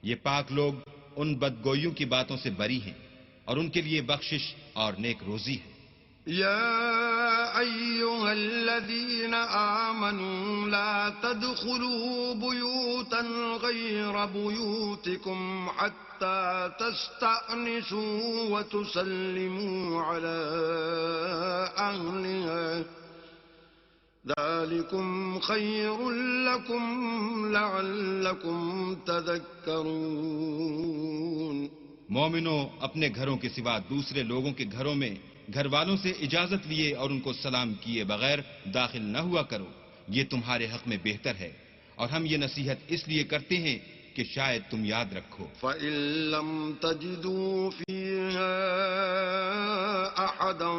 یہ پاک لوگ ان بدگوئیوں کی باتوں سے بری ہیں اور ان کے لیے بخشش اور نیک روزی ہے. يا أيها الذين آمنوا لا تدخلوا بيوتا غير بيوتكم حتى تستأنسوا وتسلموا على أهلها ذلكم خير لكم لعلكم تذكرون. مومنو اپنے گھروں کے سوا دوسرے لوگوں کے گھروں میں گھر والوں سے اجازت لیے اور ان کو سلام کیے بغیر داخل نہ ہوا کرو، یہ تمہارے حق میں بہتر ہے، اور ہم یہ نصیحت اس لیے کرتے ہیں کہ شاید تم یاد رکھو. فَإِن لَّمْ تَجِدُوا فِيهَا أَحَدًا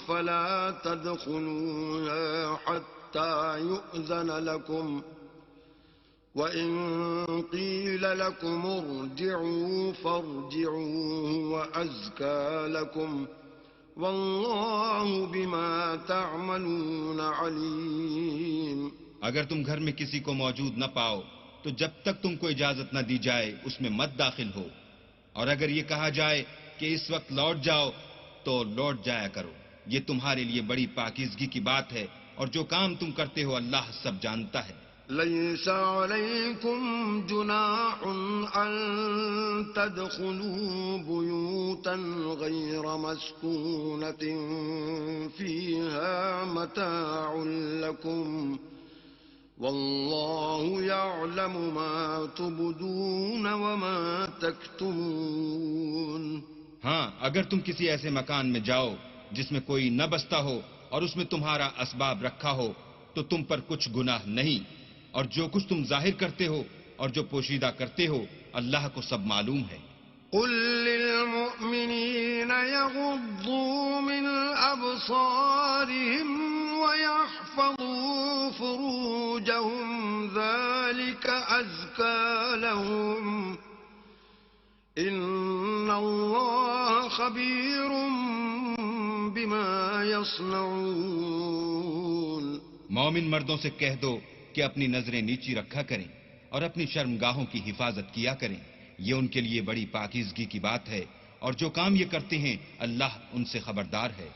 فَلَا تَدْخُلُوهَا حَتَّى يُؤْذَنَ لَكُمْ وَإِن قِيلَ لَكُمُ ارْجِعُوا فَارْجِعُوا وَأَزْكَىٰ لَكُمْ واللہ بما تعملون علیم. اگر تم گھر میں کسی کو موجود نہ پاؤ تو جب تک تم کو اجازت نہ دی جائے اس میں مت داخل ہو، اور اگر یہ کہا جائے کہ اس وقت لوٹ جاؤ تو لوٹ جایا کرو. یہ تمہارے لیے بڑی پاکیزگی کی بات ہے، اور جو کام تم کرتے ہو اللہ سب جانتا ہے. ليس عليكم جناح أن تدخلوا بيوتا غير مسكونة فيها متاع لكم والله يعلم ما تبدون وما تكتمون. ہاں، اگر تم کسی ایسے مکان میں جاؤ جس میں کوئی نہ بستا ہو اور اس میں تمہارا اسباب رکھا ہو تو تم پر کچھ گناہ نہیں، اور جو کچھ تم ظاہر کرتے ہو اور جو پوشیدہ کرتے ہو اللہ کو سب معلوم ہے۔ قل للمؤمنين يغضوا من أبصارهم ويحفظوا فروجهم ذلك أزكى لهم إن الله خبير بما يصنعون. مومن مردوں سے کہہ دو کہ اپنی نظریں نیچی رکھا کریں اور اپنی شرمگاہوں کی حفاظت کیا کریں، یہ ان کے لیے بڑی پاکیزگی کی بات ہے، اور جو کام یہ کرتے ہیں اللہ ان سے خبردار ہے۔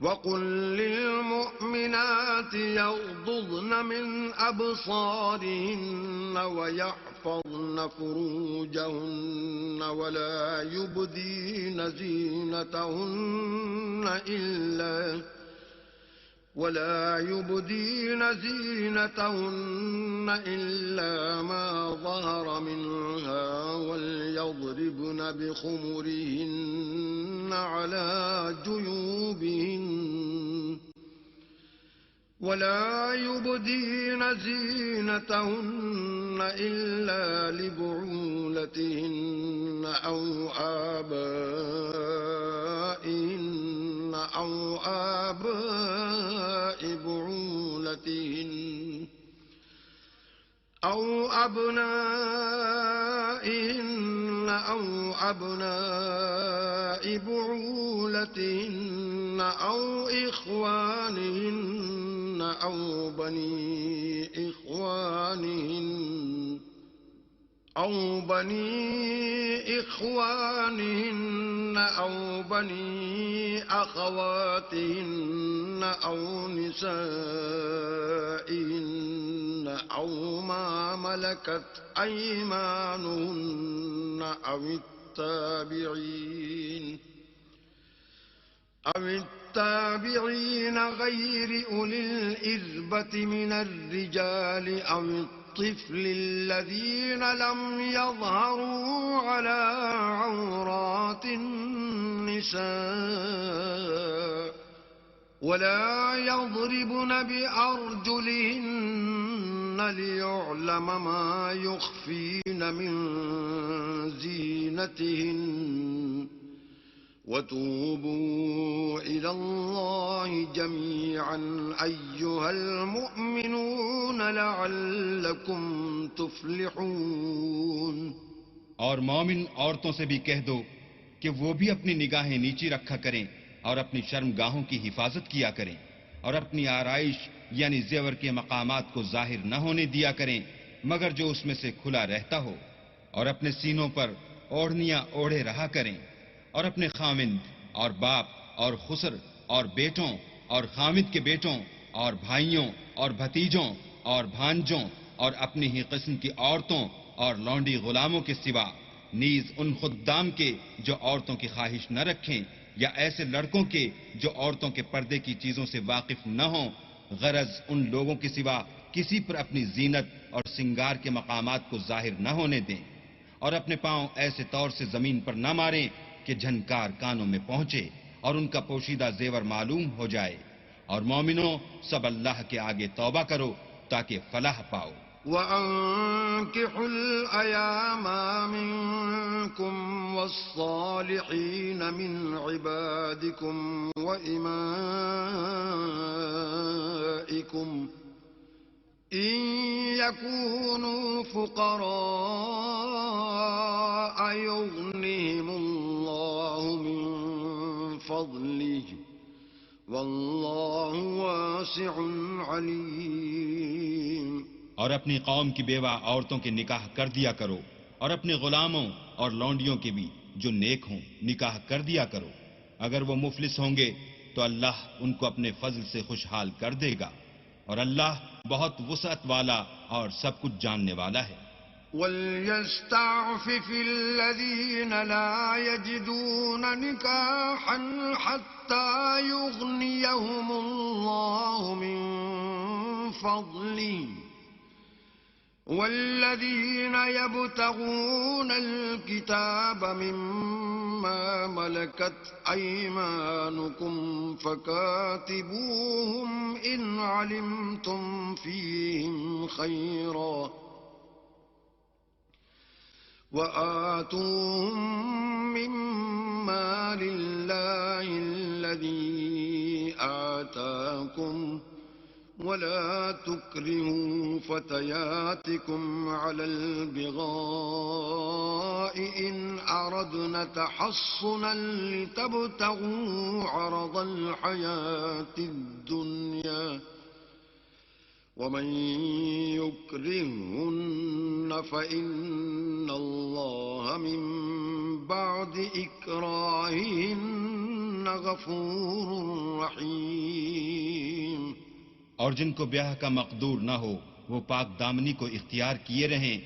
وَقُل لِّلْمُؤْمِنَاتِ يَغْضُضْنَ مِنْ أَبْصَارِهِنَّ وَيَحْفَظْنَ فُرُوجَهُنَّ ولا يبدين زينتهن إلا ما ظهر منها وليضربن بخمرهن على جيوبهن ولا يبدين زينتهن إلا لبعولتهن أو آبائهن أو آباء بعولتهن أو أبنائهن أو أبناء بعولتهن أو إخوانهن أو بني إخوانهن أو بني أخواتهن أو نسائهن أو ما ملكت أيمانهن أو التابعين غير أولي الإربة من الرجال أو الطفل الذين لم يظهروا على عورات النساء ولا يضربن بأرجلهن ليعلم ما يخفين من زينتهن وتوبوا إلى الله جميعا أيها المؤمنون لعلكم تفلحون. اور مومن عورتوں سے بھی کہہ دو کہ وہ بھی اپنی نگاہیں نیچی رکھا کریں اور اپنی شرمگاہوں کی حفاظت کیا کریں اور اپنی آرائش یعنی زیور کے مقامات کو ظاہر نہ ہونے دیا کریں مگر جو اس میں سے کھلا رہتا ہو، اور اپنے سینوں پر اوڑھنیاں اوڑھے رہا کریں، اور اپنے خامند اور باپ اور خسر اور بیٹوں اور خامد کے بیٹوں اور بھائیوں اور بھتیجوں اور بھانجوں اور اپنی ہی قسم کی عورتوں اور لونڈی غلاموں کے سوا نیز ان خدام کے جو عورتوں کی خواہش نہ رکھیں یا ایسے لڑکوں کے جو عورتوں کے پردے کی چیزوں سے واقف نہ ہوں، غرض ان لوگوں کے سوا کسی پر اپنی زینت اور سنگار کے مقامات کو ظاہر نہ ہونے دیں، اور اپنے پاؤں ایسے طور سے زمین پر نہ ماریں کہ جھنکار کانوں میں پہنچے اور ان کا پوشیدہ زیور معلوم ہو جائے، اور مومنوں سب اللہ کے آگے توبہ کرو تاکہ فلاح پاؤ۔ وَأَنكِحُوا الْأَيَامَ مِنكُمْ وَالصَّالِحِينَ مِنْ عِبَادِكُمْ وَإِمَائِكُمْ إِنْ يَكُونُوا فُقَرَاءَ يُغْنِهِمُ اللَّهُ مِنْ فَضْلِهِ وَاللَّهُ وَاسِعٌ عَلِيمٌ۔ اور اپنی قوم کی بیوہ عورتوں کے نکاح کر دیا کرو، اور اپنے غلاموں اور لونڈیوں کے بھی جو نیک ہوں نکاح کر دیا کرو، اگر وہ مفلس ہوں گے تو اللہ ان کو اپنے فضل سے خوشحال کر دے گا، اور اللہ بہت وسعت والا اور سب کچھ جاننے والا ہے. وليستعفف الذين لا يجدون نكاحا حتى يغنيهم الله من فضله والذين يبتغون الكتاب مما ملكت أيمانكم فكاتبوهم إن علمتم فيهم خيرا وآتوهم مما لله الذي آتاكم ولا تكرهوا فتياتكم على البغاء إن أردنا تحصنا لتبتغوا عرض الحياة الدنيا ومن يكرهن فإن الله من بعد إكراههن غفور رحيم. اور جن کو بیاہ کا مقدور نہ ہو وہ پاک دامنی کو اختیار کیے رہیں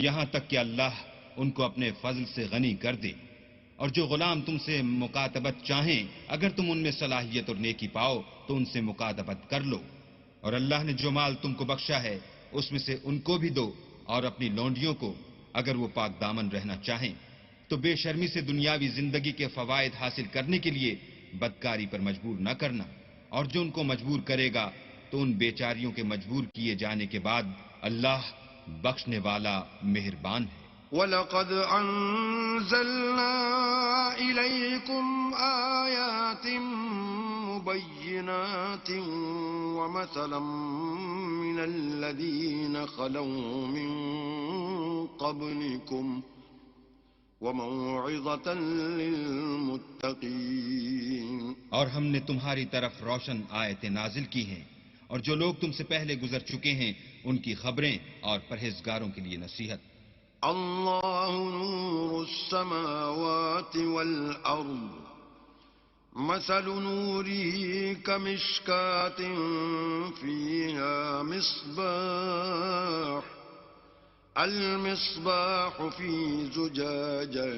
یہاں تک کہ اللہ ان کو اپنے فضل سے غنی کر دے. اور جو غلام تم سے مکاتبت چاہیں اگر تم ان میں صلاحیت اور نیکی پاؤ تو ان سے مکاتبت کر لو. اور اللہ نے جو مال تم کو بخشا ہے اس میں سے ان کو بھی دو اور اپنی لونڈیوں کو اگر وہ پاک دامن رہنا چاہیں تو بے شرمی سے دنیاوی زندگی کے فوائد حاصل کرنے کے لیے بدکاری پر مجبور نہ کرنا. اور جو ان کو مجبور کرے گا تو ان بیچاریوں کے مجبور کیے جانے کے بعد اللہ بخشنے والا مہربان ہے. وَلَقَدْ أَنزَلْنَا إِلَيْكُمْ آيَاتٍ مُبَيِّنَاتٍ وَمَثَلًا مِّنَ الَّذِينَ خَلَوْا مِن قَبْلِكُمْ وَمَوْعِظَةً لِّلْمُتَّقِينَ. اور ہم نے تمہاری طرف روشن آیتیں نازل کی ہیں اور جو لوگ تم سے پہلے گزر چکے ہیں ان کی خبریں اور پرہیزگاروں کے لیے نصیحت. اللہ نور السماوات والارض مثل نوره كمشكاة فيها مصباح المصباح في زجاجة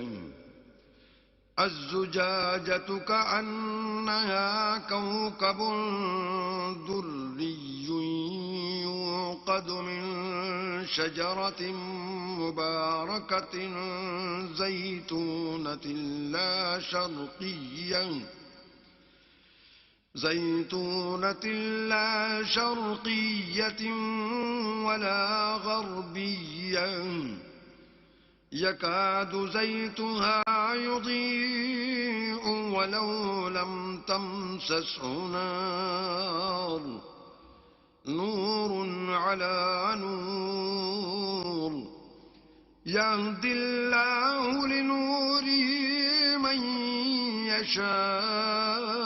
الزجاجة كأنها كوكب دري يوقد من شجرة مباركة زيتونة لا شرقية ولا غربية يكاد زيتها يضيء ولو لم تمسسه نار نور على نور يهدي الله لنوره من يشاء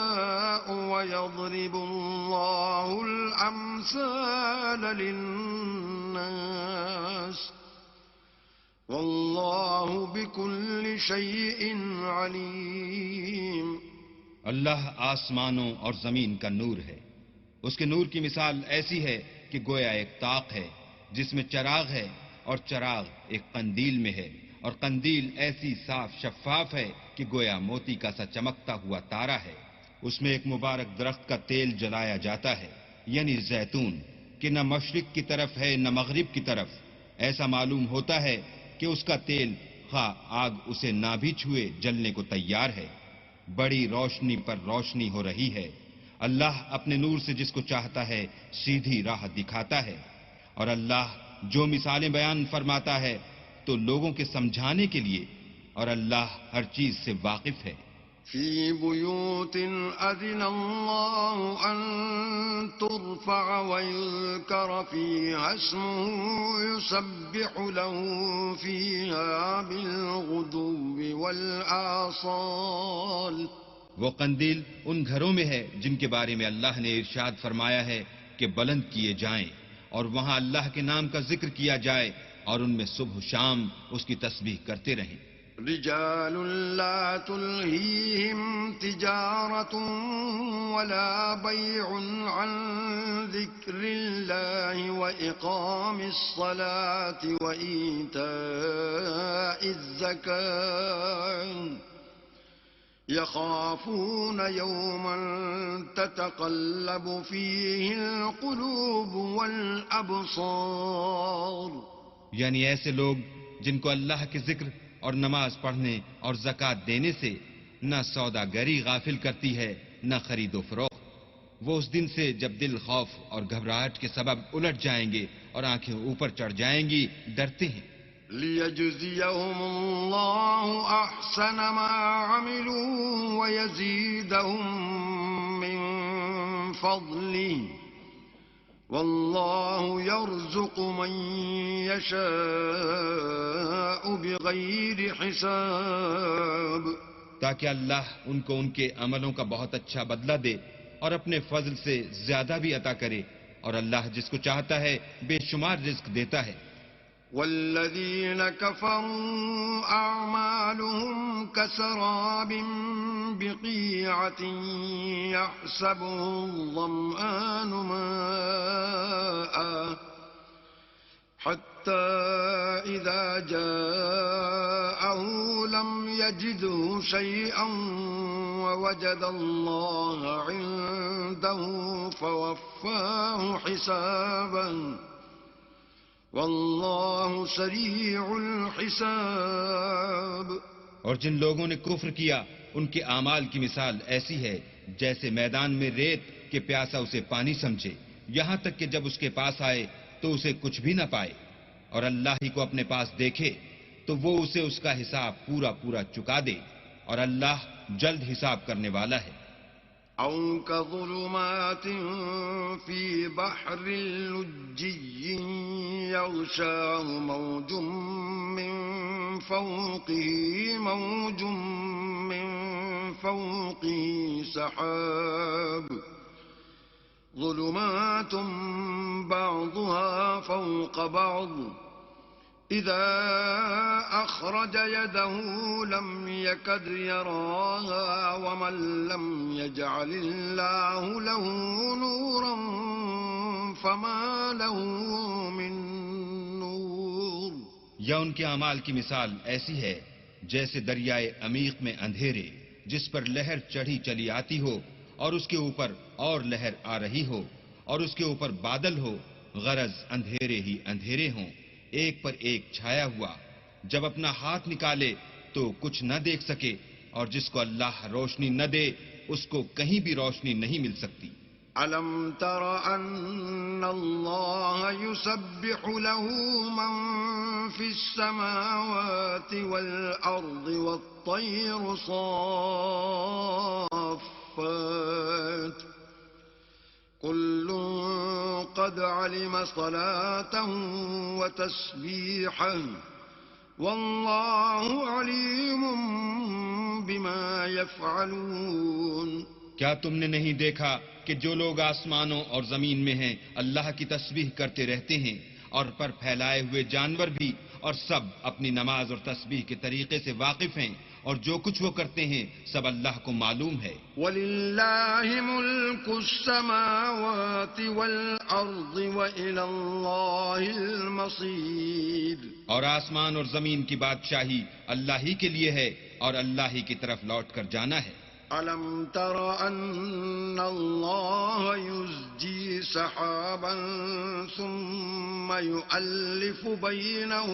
ويضرب الله الأمثال للناس واللہ بکل شیء علیم. اللہ آسمانوں اور زمین کا نور ہے. اس کے نور کی مثال ایسی ہے کہ گویا ایک طاق ہے جس میں چراغ ہے اور چراغ ایک قندیل میں ہے اور قندیل ایسی صاف شفاف ہے کہ گویا موتی کا سا چمکتا ہوا تارا ہے. اس میں ایک مبارک درخت کا تیل جلایا جاتا ہے یعنی زیتون کہ نہ مشرق کی طرف ہے نہ مغرب کی طرف. ایسا معلوم ہوتا ہے کہ اس کا تیل خواہ آگ اسے نہ بھی چھوئے جلنے کو تیار ہے. بڑی روشنی پر روشنی ہو رہی ہے. اللہ اپنے نور سے جس کو چاہتا ہے سیدھی راہ دکھاتا ہے. اور اللہ جو مثالیں بیان فرماتا ہے تو لوگوں کے سمجھانے کے لیے اور اللہ ہر چیز سے واقف ہے. فی بیوت اذن اللہ ان ترفع ویذکر فیہا اسمہ یسبح له فیہا بالغدو والآصال. وہ قندیل ان گھروں میں ہے جن کے بارے میں اللہ نے ارشاد فرمایا ہے کہ بلند کیے جائیں اور وہاں اللہ کے نام کا ذکر کیا جائے اور ان میں صبح و شام اس کی تسبیح کرتے رہیں. رجال لا تلهيهم تجارة ولا بيع عن ذكر الله وإقام الصلاة وإيتاء الزكاة يخافون يوما تتقلب فيه القلوب والأبصار. یعنی ایسے لوگ جن کو اللہ کے ذکر اور نماز پڑھنے اور زکوٰۃ دینے سے نہ سوداگری غافل کرتی ہے نہ خرید و فروخت. وہ اس دن سے جب دل خوف اور گھبراہٹ کے سبب الٹ جائیں گے اور آنکھیں اوپر چڑھ جائیں گی ڈرتے ہیں. لِيَجْزِيَهُمُ اللَّهُ أَحْسَنَ مَا عَمِلُوا وَيَزِيدَهُم مِّن فَضْلِهِ وَاللَّهُ يَرْزُقُ مَن يَشَاءُ بِغَيْرِ حِسَابٍ. تاکہ اللہ ان کو ان کے عملوں کا بہت اچھا بدلہ دے اور اپنے فضل سے زیادہ بھی عطا کرے، اور اللہ جس کو چاہتا ہے بے شمار رزق دیتا ہے. والذين كفروا أعمالهم كسراب بقيعة يحسبه الظمآن ماء حتى إذا جاءه لم يجده شيئا ووجد الله عنده فوفاه حسابا واللہ سریع الحساب. اور جن لوگوں نے کفر کیا ان کے اعمال کی مثال ایسی ہے جیسے میدان میں ریت کہ پیاسا اسے پانی سمجھے، یہاں تک کہ جب اس کے پاس آئے تو اسے کچھ بھی نہ پائے، اور اللہ ہی کو اپنے پاس دیکھے تو وہ اسے اس کا حساب پورا پورا چکا دے، اور اللہ جلد حساب کرنے والا ہے. أو كظلمات في بحر لجي يغشاه موج من فوقه سحاب ظلمات بعضها فوق بعض إذا أخرج يده لم يكد يراها ومن لم يجعل الله له نورا فما له من نور. یا ان کے اعمال کی مثال ایسی ہے جیسے دریائے عمیق میں اندھیرے جس پر لہر چڑھی چلی آتی ہو اور اس کے اوپر اور لہر آ رہی ہو اور اس کے اوپر بادل ہو، غرض اندھیرے ہی اندھیرے ہوں ایک پر ایک چھایا ہوا، جب اپنا ہاتھ نکالے تو کچھ نہ دیکھ سکے، اور جس کو اللہ روشنی نہ دے اس کو کہیں بھی روشنی نہیں مل سکتی. أَلَمْ تَرَ أَنَّ اللَّهَ يُسَبِّحُ لَهُ مَن فِي السَّمَاوَاتِ وَالْأَرْضِ وَالطَّيْرُ صَافَّاتٍ كُلٌّ قَدْ عَلِمَ صَلَاتَهُ وَتَسْبِيحَهُ وَاللَّهُ عَلِيمٌ بِمَا يَفْعَلُونَ. کیا تم نے نہیں دیکھا کہ جو لوگ آسمانوں اور زمین میں ہیں اللہ کی تسبیح کرتے رہتے ہیں، اور پر پھیلائے ہوئے جانور بھی، اور سب اپنی نماز اور تسبیح کے طریقے سے واقف ہیں، اور جو کچھ وہ کرتے ہیں سب اللہ کو معلوم ہے. وَلِلَّهِ مُلْكُ السَّمَاوَاتِ وَالْأَرْضِ وَإِلَى اللَّهِ الْمَصِيرُ. اور آسمان اور زمین کی بادشاہی اللہ ہی کے لیے ہے اور اللہ ہی کی طرف لوٹ کر جانا ہے. أَلَمْ تَرَ أَنَّ اللَّهَ يُزْجِي سَحَابًا ثُمَّ يُؤَلِّفُ بَيْنَهُ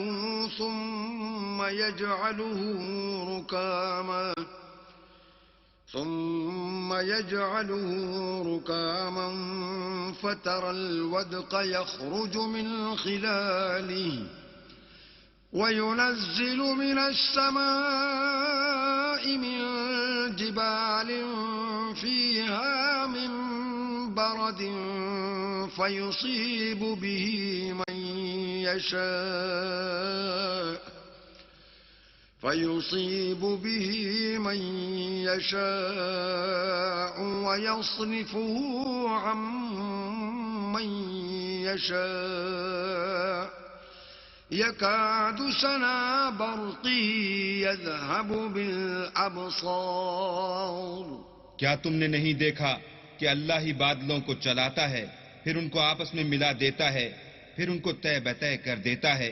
ثُمَّ يَجْعَلُهُ رُكَامًا فَتَرَى الْوَدْقَ يَخْرُجُ مِنْ خِلَالِهِ وَيُنَزِّلُ مِنَ السَّمَاءِ مِن جِبَالٍ فِيهَا مِن بَرَدٍ فَيُصِيبُ بِهِ مَن يَشَاءُ وَيَصْرِفُهُ عَن مَّن يَشَاءُ يكاد سنا برقه يذهب بالأبصار کیا تم نے نہیں دیکھا کہ اللہ ہی بادلوں کو چلاتا ہے، پھر ان کو آپس میں ملا دیتا ہے، پھر ان کو طے بطے کر دیتا ہے،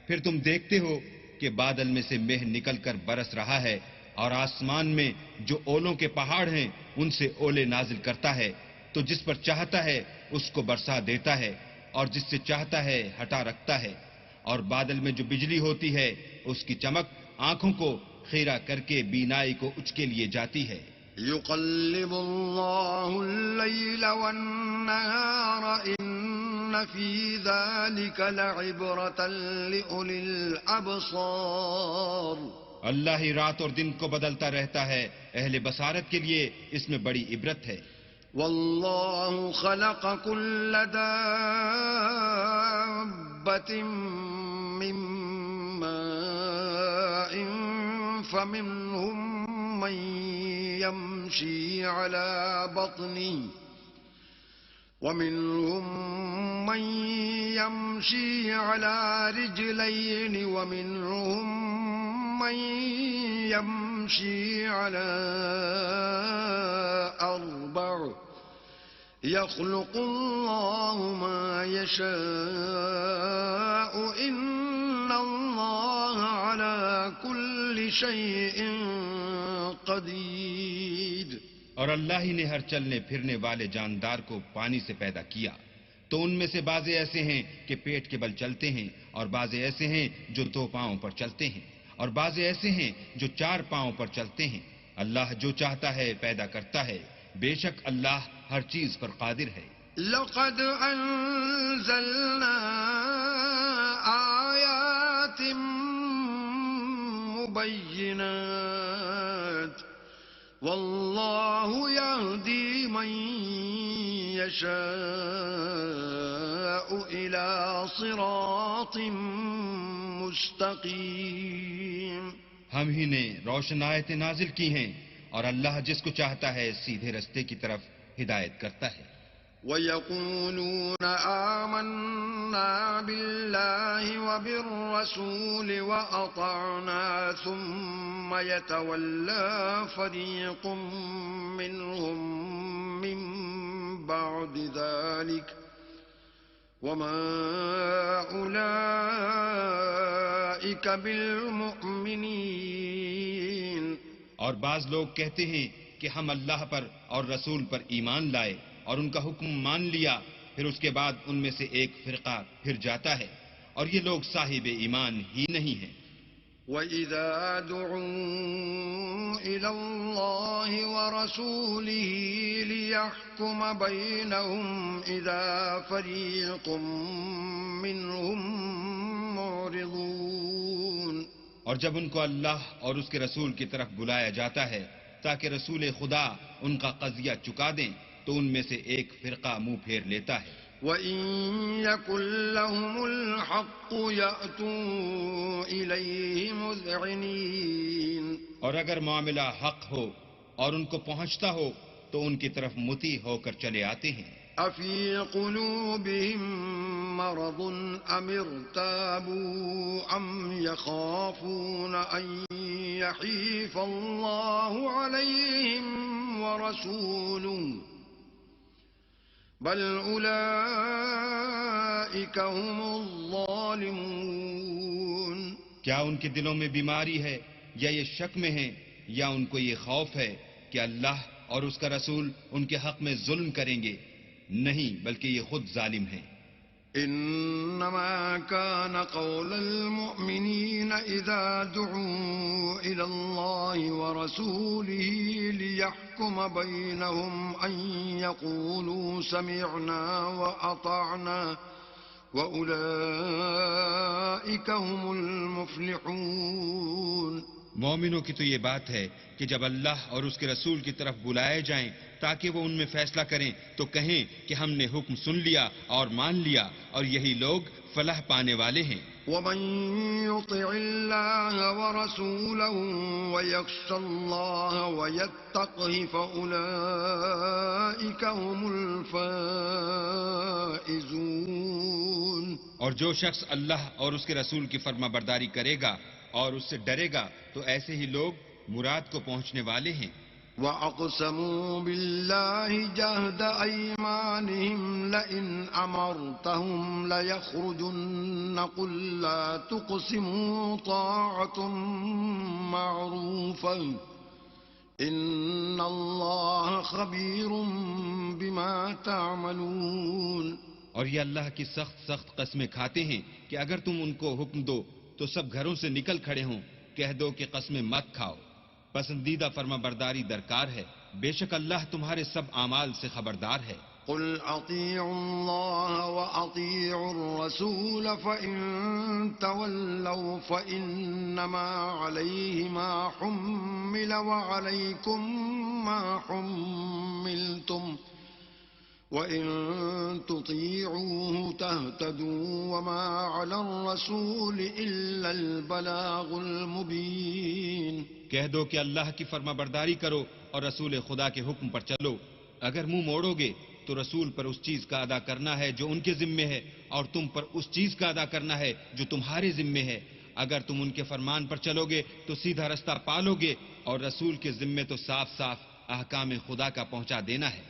پھر تم دیکھتے ہو کہ بادل میں سے مہ نکل کر برس رہا ہے، اور آسمان میں جو اولوں کے پہاڑ ہیں ان سے اولے نازل کرتا ہے، تو جس پر چاہتا ہے اس کو برسا دیتا ہے، اور جس سے چاہتا ہے ہٹا رکھتا ہے، اور بادل میں جو بجلی ہوتی ہے اس کی چمک آنکھوں کو خیرہ کر کے بینائی کو اچکے لیے جاتی ہے۔ يقلب الله الليل والنهار إن في ذلك لعبرة لأولي الأبصار اللہ ہی رات اور دن کو بدلتا رہتا ہے، اہل بصارت کے لیے اس میں بڑی عبرت ہے۔ والله خلق كل دابة من ماء فمنهم من يمشي على بطنه ومنهم من يمشي على رجلين ومنهم من يمشي على أربع يخلق الله ما يشاء إن الله على كل شيء قدیر۔ اور اللہ ہی نے ہر چلنے پھرنے والے جاندار کو پانی سے پیدا کیا، تو ان میں سے بعضے ایسے ہیں کہ پیٹ کے بل چلتے ہیں، اور بعضے ایسے ہیں جو دو پاؤں پر چلتے ہیں، اور بعضے ایسے ہیں جو چار پاؤں پر چلتے ہیں۔ اللہ جو چاہتا ہے پیدا کرتا ہے، بے شک اللہ ہر چیز پر قادر ہے۔ لقد انزلنا آیات مبینات واللہ یہدی من یشاء الى صراط مستقیم۔ ہم ہی نے روشن آیتیں نازل کی ہیں، اور اللہ جس کو چاہتا ہے سیدھے رستے کی طرف ہدایت کرتا ہے۔ وَيَقُولُونَ آمَنَّا بِاللَّهِ وَبِالرَّسُولِ وَأَطَعْنَا ثُمَّ يَتَوَلَّى فَرِيقٌ مِّنْهُم مِّن بَعْدِ ذَلِكَ وَمَا أُولَئِكَ بِالْمُؤْمِنِينَ۔ اور بعض لوگ کہتے ہیں کہ ہم اللہ پر اور رسول پر ایمان لائے اور ان کا حکم مان لیا، پھر اس کے بعد ان میں سے ایک فرقہ پھر جاتا ہے، اور یہ لوگ صاحب ایمان ہی نہیں ہیں۔ وَإِذَا دُعُوا إِلَى اللَّهِ وَرَسُولِهِ لِيَحْكُمَ بَيْنَهُمْ إِذَا فَرِيقٌ مِّنْهُمْ مُعْرِضُونَ۔ اور جب ان کو اللہ اور اس کے رسول کی طرف بلایا جاتا ہے تاکہ رسول خدا ان کا قضیہ چکا دیں، تو ان میں سے ایک فرقہ منہ پھیر لیتا ہے۔ وَإِن يَكُن لَّهُمُ الْحَقُّ يَأْتُوا إِلَيْهِ مُذْعِنِينَ۔ اور اگر معاملہ حق ہو اور ان کو پہنچتا ہو تو ان کی طرف مطیع ہو کر چلے آتے ہیں۔ أَفِي قُلُوبِهِم مَّرَضٌ أَمِ ارْتَابُوا أَمْ يَخَافُونَ أَن يَحِيفَ اللَّهُ عَلَيْهِمْ وَرَسُولُهُ بَلْ أُولَئِكَ هُمُ الظَّالِمُونَ۔ کیا ان کے دلوں میں بیماری ہے یا یہ شک میں ہیں یا ان کو یہ خوف ہے کہ اللہ اور اس کا رسول ان کے حق میں ظلم کریں گے؟ نہیں، بلکہ یہ خود ظالم ہیں۔ إنما كان قول المؤمنين إذا دعوا إلى الله ورسوله ليحكم بينهم أن يقولوا سمعنا وأطعنا وأولئك هم المفلحون۔ مومنوں کی تو یہ بات ہے کہ جب اللہ اور اس کے رسول کی طرف بلائے جائیں تاکہ وہ ان میں فیصلہ کریں تو کہیں کہ ہم نے حکم سن لیا اور مان لیا، اور یہی لوگ فلاح پانے والے ہیں۔ وَمَن يُطِعِ اللَّهَ وَرَسُولَهُ وَيَخْشَ اللَّهَ وَيَتَّقْهِ فَأُولَئِكَ هُمُ الْفَائِزُونَ۔ اور جو شخص اللہ اور اس کے رسول کی فرما برداری کرے گا اور اس سے ڈرے گا تو ایسے ہی لوگ مراد کو پہنچنے والے ہیں۔ وَأَقْسَمُوا بِاللَّهِ جَهْدَ أَيْمَانِهِمْ لَئِنْ أَمَرْتَهُمْ لَيَخْرُجُنَّ قُل لَّا تُقْسِمُوا طَاعَةٌ مَّعْرُوفَةٌ إِنَّ اللَّهَ خَبِيرٌ بِمَا تَعْمَلُونَ۔ اور یہ اللہ کی سخت سخت قسمیں کھاتے ہیں کہ اگر تم ان کو حکم دو تو سب گھروں سے نکل کھڑے ہوں، کہہ دو کہ قسمیں مت کھاؤ، پسندیدہ فرما برداری درکار ہے، بے شک اللہ تمہارے سب اعمال سے خبردار ہے۔ قل اطیعوا اللہ واطیعوا الرسول فإن تولوا فإنما علیہ ما حمل وعلیکم ما حملتم وَإِن تُطِيعُوهُ تَهْتَدُوا وَمَا عَلَى الرَّسُولِ إِلَّا الْبَلَاغُ الْمُبِينُ۔ کہہ دو کہ اللہ کی فرما برداری کرو اور رسول خدا کے حکم پر چلو، اگر منہ موڑو گے تو رسول پر اس چیز کا ادا کرنا ہے جو ان کے ذمے ہے، اور تم پر اس چیز کا ادا کرنا ہے جو تمہارے ذمے ہے۔ اگر تم ان کے فرمان پر چلو گے تو سیدھا رستہ پالو گے، اور رسول کے ذمے تو صاف صاف احکام خدا کا پہنچا دینا ہے۔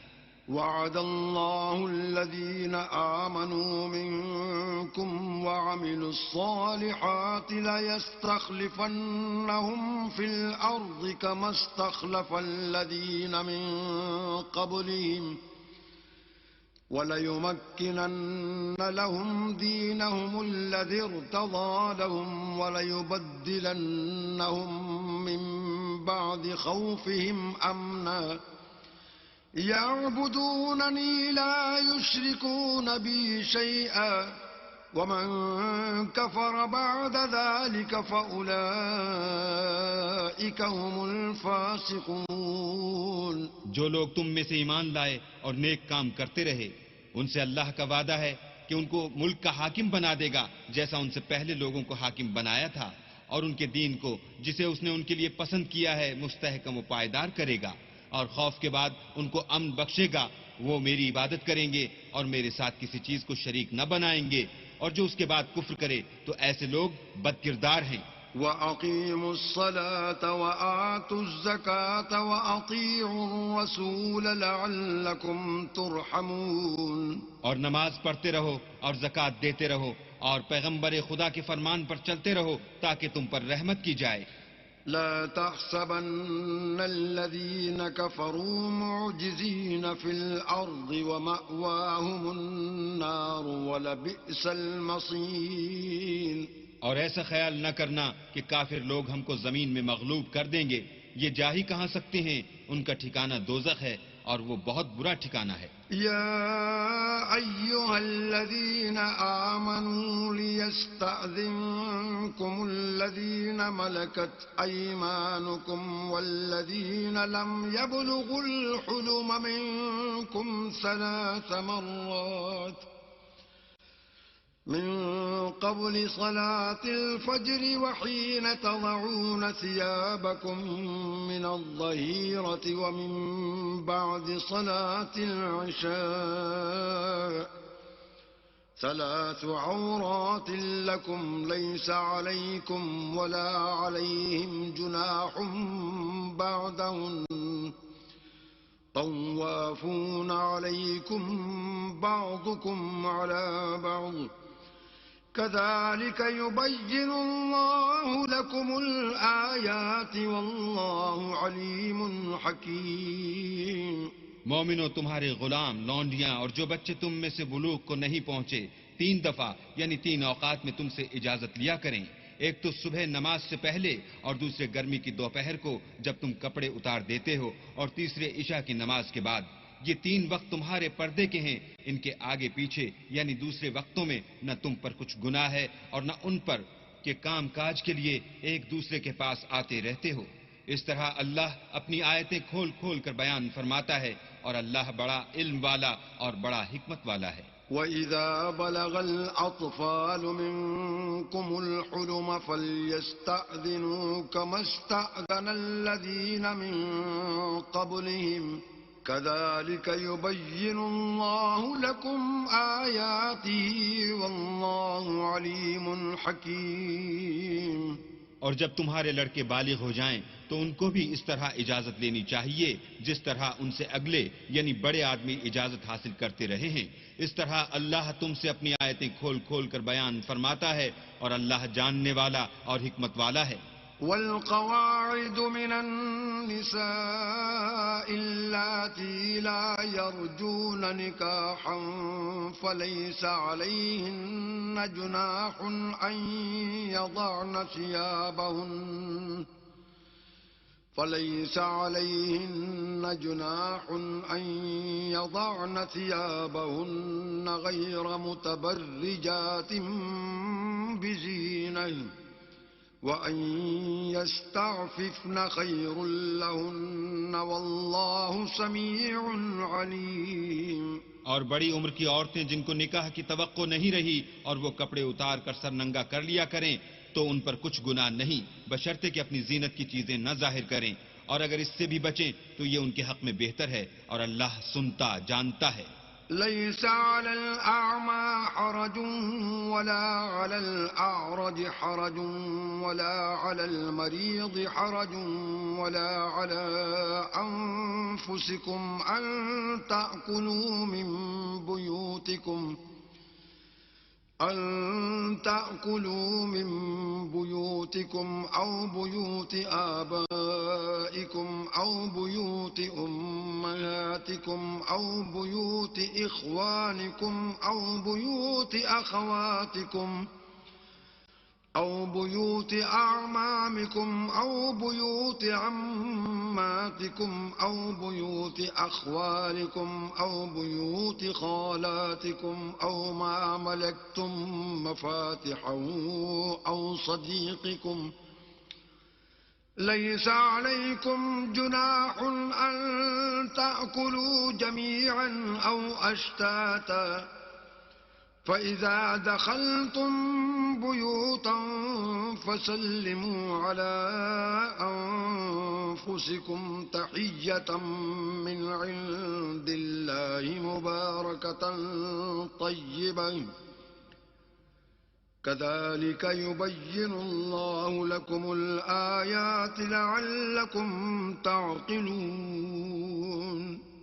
وعد الله الذين آمنوا منكم وعملوا الصالحات ليستخلفنهم في الأرض كما استخلف الذين من قبلهم وليمكنن لهم دينهم الذي ارتضى لهم وليبدلنهم من بعد خوفهم أمنا يعبدونني لا يشركون بي شيئا ومن كفر بعد ذلك فأولئك هم الفاسقون۔ جو لوگ تم میں سے ایمان لائے اور نیک کام کرتے رہے، ان سے اللہ کا وعدہ ہے کہ ان کو ملک کا حاکم بنا دے گا جیسا ان سے پہلے لوگوں کو حاکم بنایا تھا، اور ان کے دین کو جسے اس نے ان کے لیے پسند کیا ہے مستحکم و پائیدار کرے گا، اور خوف کے بعد ان کو امن بخشے گا۔ وہ میری عبادت کریں گے اور میرے ساتھ کسی چیز کو شریک نہ بنائیں گے، اور جو اس کے بعد کفر کرے تو ایسے لوگ بد کردار ہیں۔ وَأَقِيمُوا الصَّلَاةَ وَآتُوا الزَّكَاةَ وَأَطِيعُوا الرَّسُولَ لَعَلَّكُمْ تُرْحَمُونَ۔ اور نماز پڑھتے رہو اور زکوٰۃ دیتے رہو اور پیغمبر خدا کے فرمان پر چلتے رہو تاکہ تم پر رحمت کی جائے۔ لا تحسبن الذين كفروا معجزين في الأرض ومأواهم النار ولبئس المصير۔ اور ایسا خیال نہ کرنا کہ کافر لوگ ہم کو زمین میں مغلوب کر دیں گے، یہ جا ہی کہاں سکتے ہیں، ان کا ٹھکانہ دوزخ ہے اور وہ بہت برا ٹھکانہ ہے۔ يا أيها الذين آمنوا ليستأذنكم الذين ملكت أيمانكم والذين لم يبلغوا الحلم منكم 3 مرات من قبل صلاة الفجر وحين تضعون ثيابكم من الظهيرة ومن بعد صلاة العشاء 3 عورات لكم ليس عليكم ولا عليهم جناح بعدهن طوافون عليكم بعضكم على بعض كذلك يبين الله لكم الآيات والله عليم حكيم۔ مومنو، تمہارے غلام، لونڈیاں اور جو بچے تم میں سے بلوغ کو نہیں پہنچے 3 دفعہ یعنی 3 اوقات میں تم سے اجازت لیا کریں، ایک تو صبح نماز سے پہلے اور دوسرے گرمی کی دوپہر کو جب تم کپڑے اتار دیتے ہو، اور تیسرے عشاء کی نماز کے بعد۔ یہ 3 وقت تمہارے پردے کے ہیں، ان کے آگے پیچھے یعنی دوسرے وقتوں میں نہ تم پر کچھ گناہ ہے اور نہ ان پر کہ کام کاج کے لیے ایک دوسرے کے پاس آتے رہتے ہو۔ اس طرح اللہ اپنی آیتیں کھول کھول کر بیان فرماتا ہے، اور اللہ بڑا علم والا اور بڑا حکمت والا ہے۔ وَإِذَا بَلَغَ الْأَطْفَالُ مِنكُمُ الْحُلُمَ فَلْيَسْتَأْذِنُوا كَمَا اسْتَأْذَنَ الَّذِينَ مِن قَبْلِهِمْ كذلك يبين الله لكم آياته والله عليم حكيم. اور جب تمہارے لڑکے بالغ ہو جائیں تو ان کو بھی اس طرح اجازت لینی چاہیے جس طرح ان سے اگلے یعنی بڑے آدمی اجازت حاصل کرتے رہے ہیں. اس طرح اللہ تم سے اپنی آیتیں کھول کھول کر بیان فرماتا ہے اور اللہ جاننے والا اور حکمت والا ہے. والقواعد من النساء اللاتي لا يرجون نكاحا فليس عليهن جناح أن يضعن ثيابهن غير متبرجات بزينة وَأَن يَسْتَعْفِفْنَ خَيْرٌ لَّهُنَّ وَاللَّهُ سَمِيعٌ عَلِيمٌ. اور بڑی عمر کی عورتیں جن کو نکاح کی توقع نہیں رہی اور وہ کپڑے اتار کر سر ننگا کر لیا کریں تو ان پر کچھ گناہ نہیں بشرطے کہ اپنی زینت کی چیزیں نہ ظاہر کریں، اور اگر اس سے بھی بچیں تو یہ ان کے حق میں بہتر ہے اور اللہ سنتا جانتا ہے. ليس على الأعمى حرج ولا على الأعرج حرج ولا على المريض حرج ولا على أنفسكم أن تأكلوا من بيوتكم أو بيوت آبائكم أو بيوت أمهاتكم أو بيوت إخوانكم أو بيوت أخواتكم أو بيوت أعمامكم أو بيوت عماتكم أو بيوت أخوالكم أو بيوت خالاتكم أو ما ملكتم مفاتحه أو صديقكم. ليس عليكم جناح أن تأكلوا جميعا أو أشتاتا فإذا دخلتم بيوتا فسلموا على أنفسكم تحية من عند الله مباركة طيبة كذلك يبين الله لكم الآيات لعلكم تعقلون.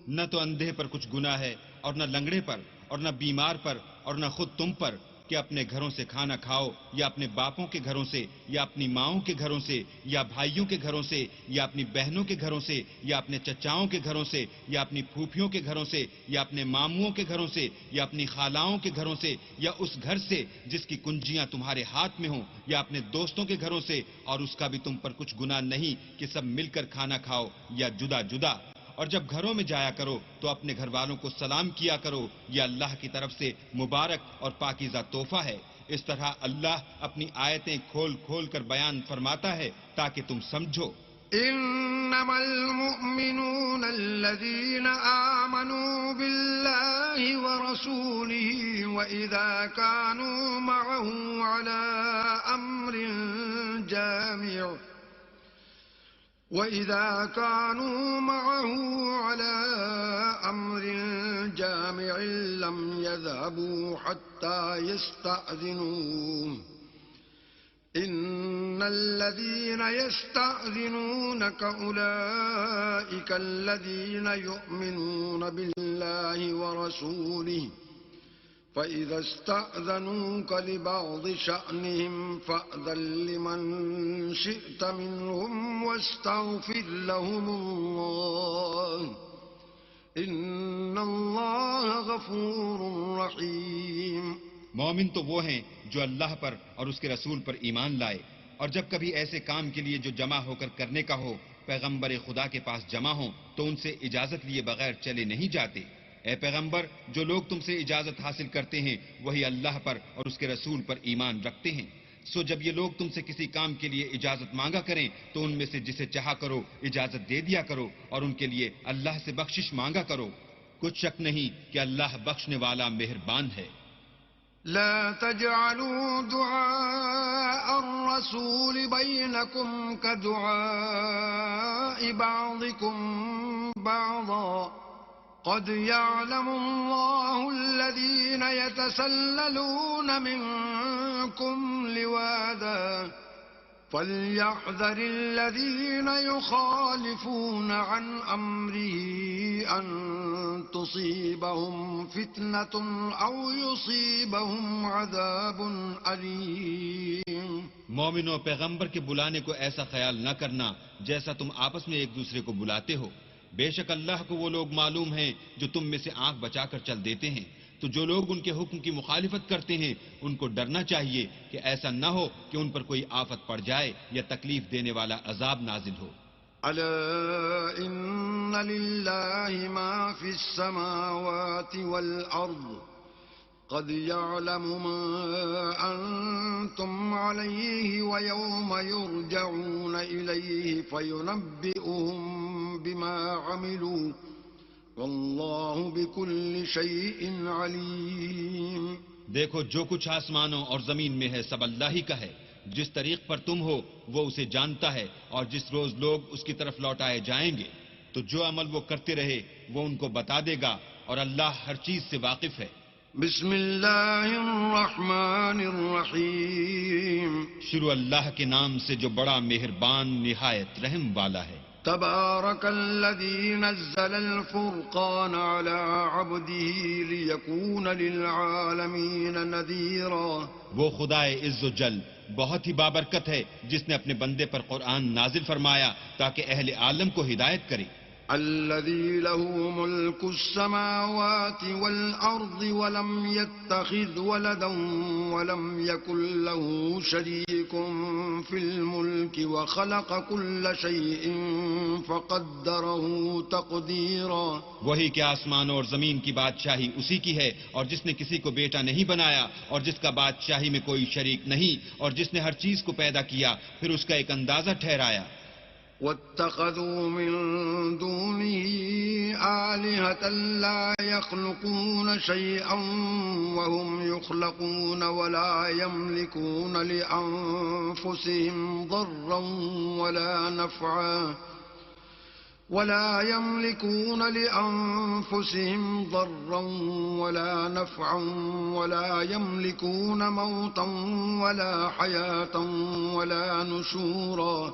نہ تو اندھے پر کچھ گناہ ہے اور نہ لنگڑے پر اور نہ بیمار پر اور نہ خود تم پر کہ اپنے گھروں سے کھانا کھاؤ یا اپنے باپوں کے گھروں سے یا اپنی ماؤں کے گھروں سے یا بھائیوں کے گھروں سے یا اپنی بہنوں کے گھروں سے یا اپنے چچاؤں کے گھروں سے یا اپنی پھوپھیوں کے گھروں سے یا اپنے ماموں کے گھروں سے یا اپنی خالاؤں کے گھروں سے یا اس گھر سے جس کی کنجیاں تمہارے ہاتھ میں ہوں یا اپنے دوستوں کے گھروں سے، اور اس کا بھی تم پر کچھ گناہ نہیں کہ سب مل کر کھانا کھاؤ یا جدا جدا. اور جب گھروں میں جایا کرو تو اپنے گھر والوں کو سلام کیا کرو، یہ اللہ کی طرف سے مبارک اور پاکیزہ تحفہ ہے. اس طرح اللہ اپنی آیتیں کھول کھول کر بیان فرماتا ہے تاکہ تم سمجھو. انما المؤمنون الذين آمنوا بالله ورسوله واذا كانوا معه على أمر جامع لم يذهبوا حتى يستأذنوه. إن الذين يستأذنونك أولئك الذين يؤمنون بالله ورسوله فإذا استأذنوك لبعض شأنهم فأذن لمن شئت منهم واستغفر لهم الله إن الله غفور رحيم. مومن تو وہ ہیں جو اللہ پر اور اس کے رسول پر ایمان لائے، اور جب کبھی ایسے کام کے لیے جو جمع ہو کر کرنے کا ہو پیغمبر خدا کے پاس جمع ہوں تو ان سے اجازت لیے بغیر چلے نہیں جاتے. اے پیغمبر، جو لوگ تم سے اجازت حاصل کرتے ہیں وہی اللہ پر اور اس کے رسول پر ایمان رکھتے ہیں. سو جب یہ لوگ تم سے کسی کام کے لیے اجازت مانگا کریں تو ان میں سے جسے چاہا کرو اجازت دے دیا کرو اور ان کے لیے اللہ سے بخشش مانگا کرو. کچھ شک نہیں کہ اللہ بخشنے والا مہربان ہے. لا تجعلوا دعاء الرسول بينكم كدعاء بعضكم بعضا قد يعلم الله الذين يتسللون منكم لواذا فليحذر الذين يخالفون عن أمره أن تصيبهم فتنة أو يصيبهم عذاب أليم. مومنوں، پیغمبر کے بلانے کو ایسا خیال نہ کرنا جیسا تم آپس میں ایک دوسرے کو بلاتے ہو. بے شک اللہ کو وہ لوگ معلوم ہیں جو تم میں سے آنکھ بچا کر چل دیتے ہیں. تو جو لوگ ان کے حکم کی مخالفت کرتے ہیں ان کو ڈرنا چاہیے کہ ایسا نہ ہو کہ ان پر کوئی آفت پڑ جائے یا تکلیف دینے والا عذاب نازل ہو. ألا إن لله ما في السماوات والأرض قد يعلم ما أنتم عليه ويوم يرجعون إليه فينبئهم بما عملوا واللہ بكل شيء علیم. دیکھو، جو کچھ آسمانوں اور زمین میں ہے سب اللہ ہی کا ہے. جس طریق پر تم ہو وہ اسے جانتا ہے، اور جس روز لوگ اس کی طرف لوٹائے جائیں گے تو جو عمل وہ کرتے رہے وہ ان کو بتا دے گا، اور اللہ ہر چیز سے واقف ہے. بسم اللہ الرحمن الرحیم. شروع اللہ کے نام سے جو بڑا مہربان نہایت رحم والا ہے. تبارك الذي نزل الفرقان على عبده ليكون للعالمين نذيرا. وہ خدائے عز و جل بہت ہی بابرکت ہے جس نے اپنے بندے پر قرآن نازل فرمایا تاکہ اہل عالم کو ہدایت کرے. الذي له ملك السماوات والأرض ولم يتخذ ولدا ولم يكن له شريك في الملك وخلق كل شيء فقدره تقديرا. وہی کہ آسمان اور زمین کی بادشاہی اسی کی ہے، اور جس نے کسی کو بیٹا نہیں بنایا اور جس کا بادشاہی میں کوئی شریک نہیں، اور جس نے ہر چیز کو پیدا کیا پھر اس کا ایک اندازہ ٹھہرایا. واتخذوا من دونه آلهة لا يخلقون شيئا وهم يخلقون ولا يملكون لأنفسهم ضرا ولا نفعا ولا يملكون موتا ولا حياة ولا نشورا.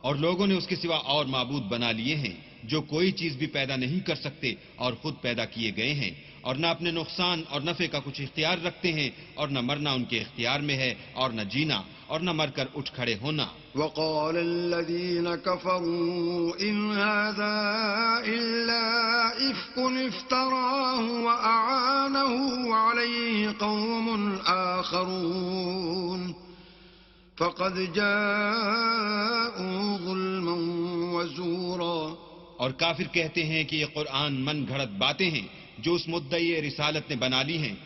اور لوگوں نے اس کے سوا اور معبود بنا لیے ہیں جو کوئی چیز بھی پیدا نہیں کر سکتے اور خود پیدا کیے گئے ہیں، اور نہ اپنے نقصان اور نفع کا کچھ اختیار رکھتے ہیں، اور نہ مرنا ان کے اختیار میں ہے اور نہ جینا اور نہ مر کر اٹھ کھڑے ہونا. وقال الذين كفروا إن هذا إلا إفك افتراه وأعانه عليه قوم آخرون فقد جاءوا ظلما وزورا. اور کافر کہتے ہیں کہ یہ قرآن من گھڑت باتیں ہیں جو اس مدعی رسالت نے بنا لی ہیں،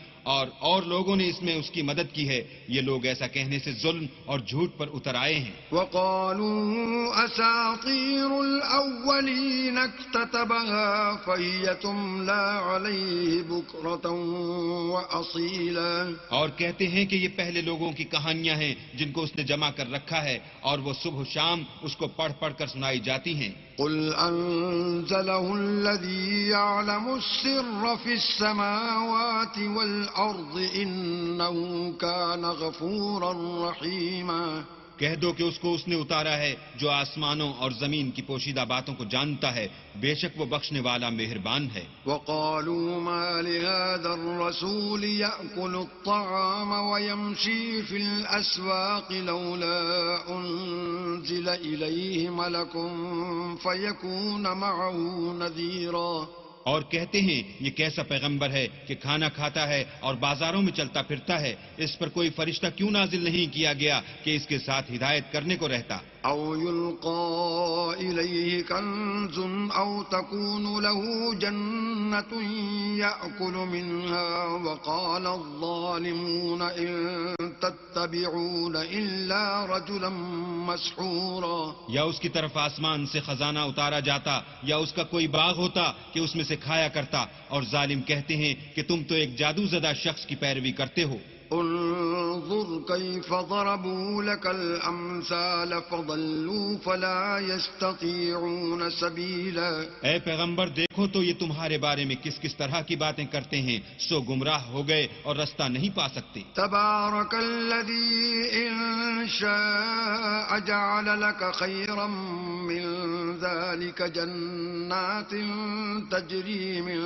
اور لوگوں نے اس میں اس کی مدد کی ہے. یہ لوگ ایسا کہنے سے ظلم اور جھوٹ پر اتر آئے ہیں. وقالوا اساطير الاولين اكتتبها فهي تملى عليه بكرة واصيلا. اور کہتے ہیں کہ یہ پہلے لوگوں کی کہانیاں ہیں جن کو اس نے جمع کر رکھا ہے، اور وہ صبح و شام اس کو پڑھ پڑھ کر سنائی جاتی ہیں. قل انزله الذي يعلم السر في السماوات والارض انه كان غفورا رحيما. کہہ دو کہ اس کو اس نے اتارا ہے جو آسمانوں اور زمین کی پوشیدہ باتوں کو جانتا ہے، بے شک وہ بخشنے والا مہربان ہے. وقالوا ما لهذا الرسول يأكل الطعام ويمشي في الأسواق لولا أنزل إليه ملك فيكون معه نذيرا. اور کہتے ہیں یہ کیسا پیغمبر ہے کہ کھانا کھاتا ہے اور بازاروں میں چلتا پھرتا ہے، اس پر کوئی فرشتہ کیوں نازل نہیں کیا گیا کہ اس کے ساتھ ہدایت کرنے کو رہتا. او يلقى إليه كنز او تكون له جنة يأكل منها وقال الظالمون إن تتبعون إلا رجلا مسحورا. یا اس کی طرف آسمان سے خزانہ اتارا جاتا یا اس کا کوئی باغ ہوتا کہ اس میں سے کھایا کرتا، اور ظالم کہتے ہیں کہ تم تو ایک جادو زدہ شخص کی پیروی کرتے ہو. انظر كيف ضربوا لك الأمثال فضلوا فلا يستطيعون سبيلا. اے پیغمبر دیکھو تو یہ تمہارے بارے میں کس کس طرح کی باتیں کرتے ہیں، سو گمراہ ہو گئے اور رستہ نہیں پا سکتے. تبارك الذي إن شاء جعل لك خيرا من ذلك جنات تجري من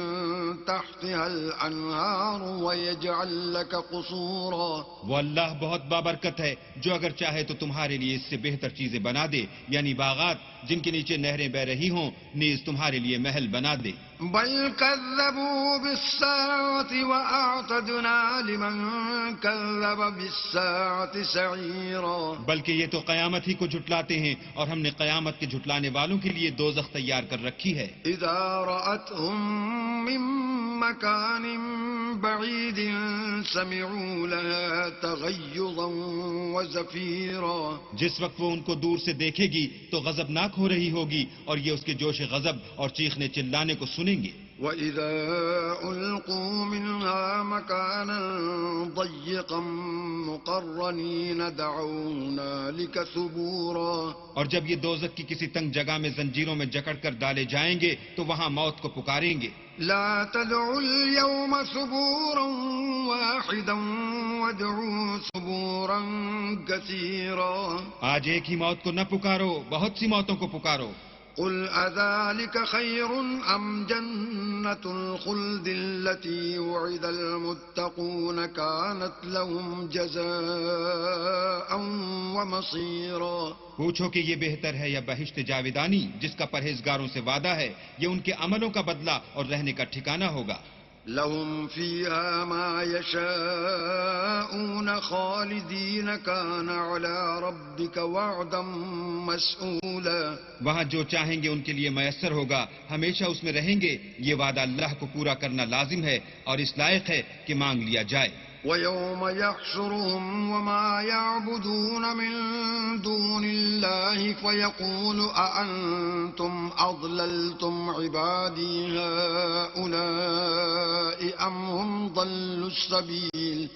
تحتها الأنهار ويجعل لك قصورا. وہ اللہ بہت بابرکت ہے جو اگر چاہے تو تمہارے لیے اس سے بہتر چیزیں بنا دے، یعنی باغات جن کے نیچے نہریں بہ رہی ہوں، نیز تمہارے لیے محل بنا دے. بل كذبوا بالساعة وأعتدنا لمن كذب بالساعة سعيرا. بلکہ یہ تو قیامت ہی کو جھٹلاتے ہیں، اور ہم نے قیامت کے جھٹلانے والوں کے لیے دوزخ تیار کر رکھی ہے. إذا رأتهم من مكان بعيد سمعوا لها تغيظا وزفيرا. جس وقت وہ ان کو دور سے دیکھے گی تو غضبناک ہو رہی ہوگی، اور یہ اس کے جوش غضب اور چیخنے چلانے کو سنیں گے. وَإِذَا أُلْقُوا مِنْهَا مَكَانًا ضَيِّقًا مُقَرَّنِينَ دَعَوْا هُنَالِكَ ثُبُورًا. اور جب یہ دوزخ کی کسی تنگ جگہ میں زنجیروں میں جکڑ کر ڈالے جائیں گے تو وہاں موت کو پکاریں گے. لا تدعوا اليوم ثبورا واحدا وادعوا ثبورا كثيرا. آج ایک ہی موت کو نہ پکارو، بہت سی موتوں کو پکارو. قل أذلك خير أم جنة الخلد التي وعد المتقون كانت لهم جزاء ومصيرا. پوچھو کہ یہ بہتر ہے یا بہشت جاویدانی جس کا پرہیزگاروں سے وعدہ ہے، یہ ان کے عملوں کا بدلہ اور رہنے کا ٹھکانہ ہوگا. لهم فيها ما يشاءون خالدين كان على ربك وعدا مسئولا. وہاں جو چاہیں گے ان کے لیے میسر ہوگا، ہمیشہ اس میں رہیں گے. یہ وعدہ اللہ کو پورا کرنا لازم ہے اور اس لائق ہے کہ مانگ لیا جائے. وَيَوْمَ يَحْشُرُهُمْ وَمَا يَعْبُدُونَ مِن دُونِ اللَّهِ فَيَقُولُ أَأَنْتُمْ أَضْلَلْتُمْ عِبَادِي هَؤُلَاءِ أَمْ هُمْ ضَلُّوا السَّبِيلَ.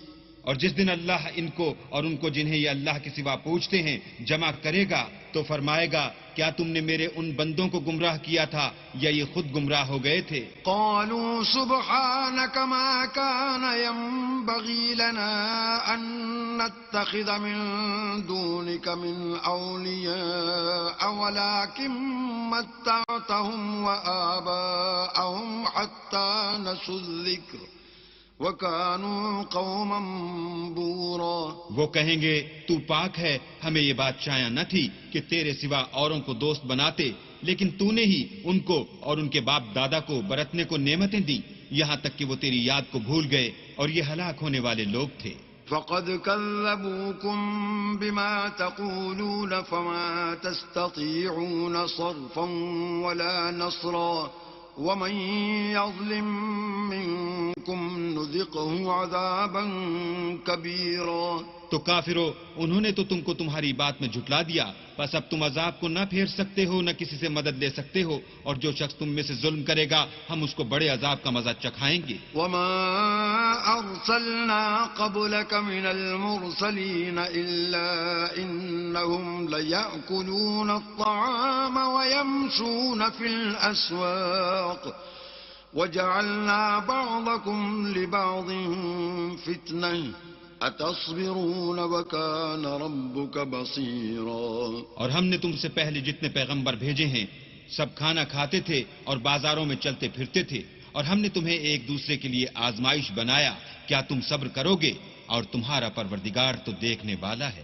اور جس دن اللہ ان کو اور ان کو جنہیں یہ اللہ کے سوا پوچھتے ہیں جمع کرے گا تو فرمائے گا، کیا تم نے میرے ان بندوں کو گمراہ کیا تھا یا یہ خود گمراہ ہو گئے تھے؟ قالوا سبحانك ما كان ينبغي لنا أن نتخذ من دونك من أولياء ولكن متعتهم وآباءهم حتى نسوا الذكر وَكَانُوا قَوْمًا بُورًا. وہ کہیں گے تو پاک ہے، ہمیں یہ بات چاہیے نہ تھی کہ تیرے سوا اوروں کو دوست بناتے، لیکن تو نے ہی ان کو اور ان کے باپ دادا کو برتنے کو نعمتیں دیں، یہاں تک کہ وہ تیری یاد کو بھول گئے، اور یہ ہلاک ہونے والے لوگ تھے. فَقَدْ كَذَّبُوكُمْ بِمَا تَقُولُونَ فَمَا تَسْتَطِيعُونَ صَرْفًا وَلَا نَصْرًا وَمَنْ يَظْلِمْ مِنْكُمْ نُذِقْهُ عَذَابًا كَبِيرًا. تو کافرو، انہوں نے تو تم کو تمہاری بات میں جھٹلا دیا، بس اب تم عذاب کو نہ پھیر سکتے ہو نہ کسی سے مدد لے سکتے ہو، اور جو شخص تم میں سے ظلم کرے گا ہم اس کو بڑے عذاب کا مزہ چکھائیں گے. وَمَا أَرْسَلْنَا قَبْلَكَ مِنَ الْمُرْسَلِينَ إِلَّا إِنَّهُمْ لَيَأْكُلُونَ الطَّعَامَ وَيَمْشُونَ فِي الْأَسْوَاقِ وَجَعَلْنَا بَعْضَكُمْ لِبَعْضٍ فِتْنَةً اتصبرون وکان ربک بصیرا. اور ہم نے تم سے پہلے جتنے پیغمبر بھیجے ہیں سب کھانا کھاتے تھے اور بازاروں میں چلتے پھرتے تھے، اور ہم نے تمہیں ایک دوسرے کے لیے آزمائش بنایا. کیا تم صبر کرو گے؟ اور تمہارا پروردگار تو دیکھنے والا ہے.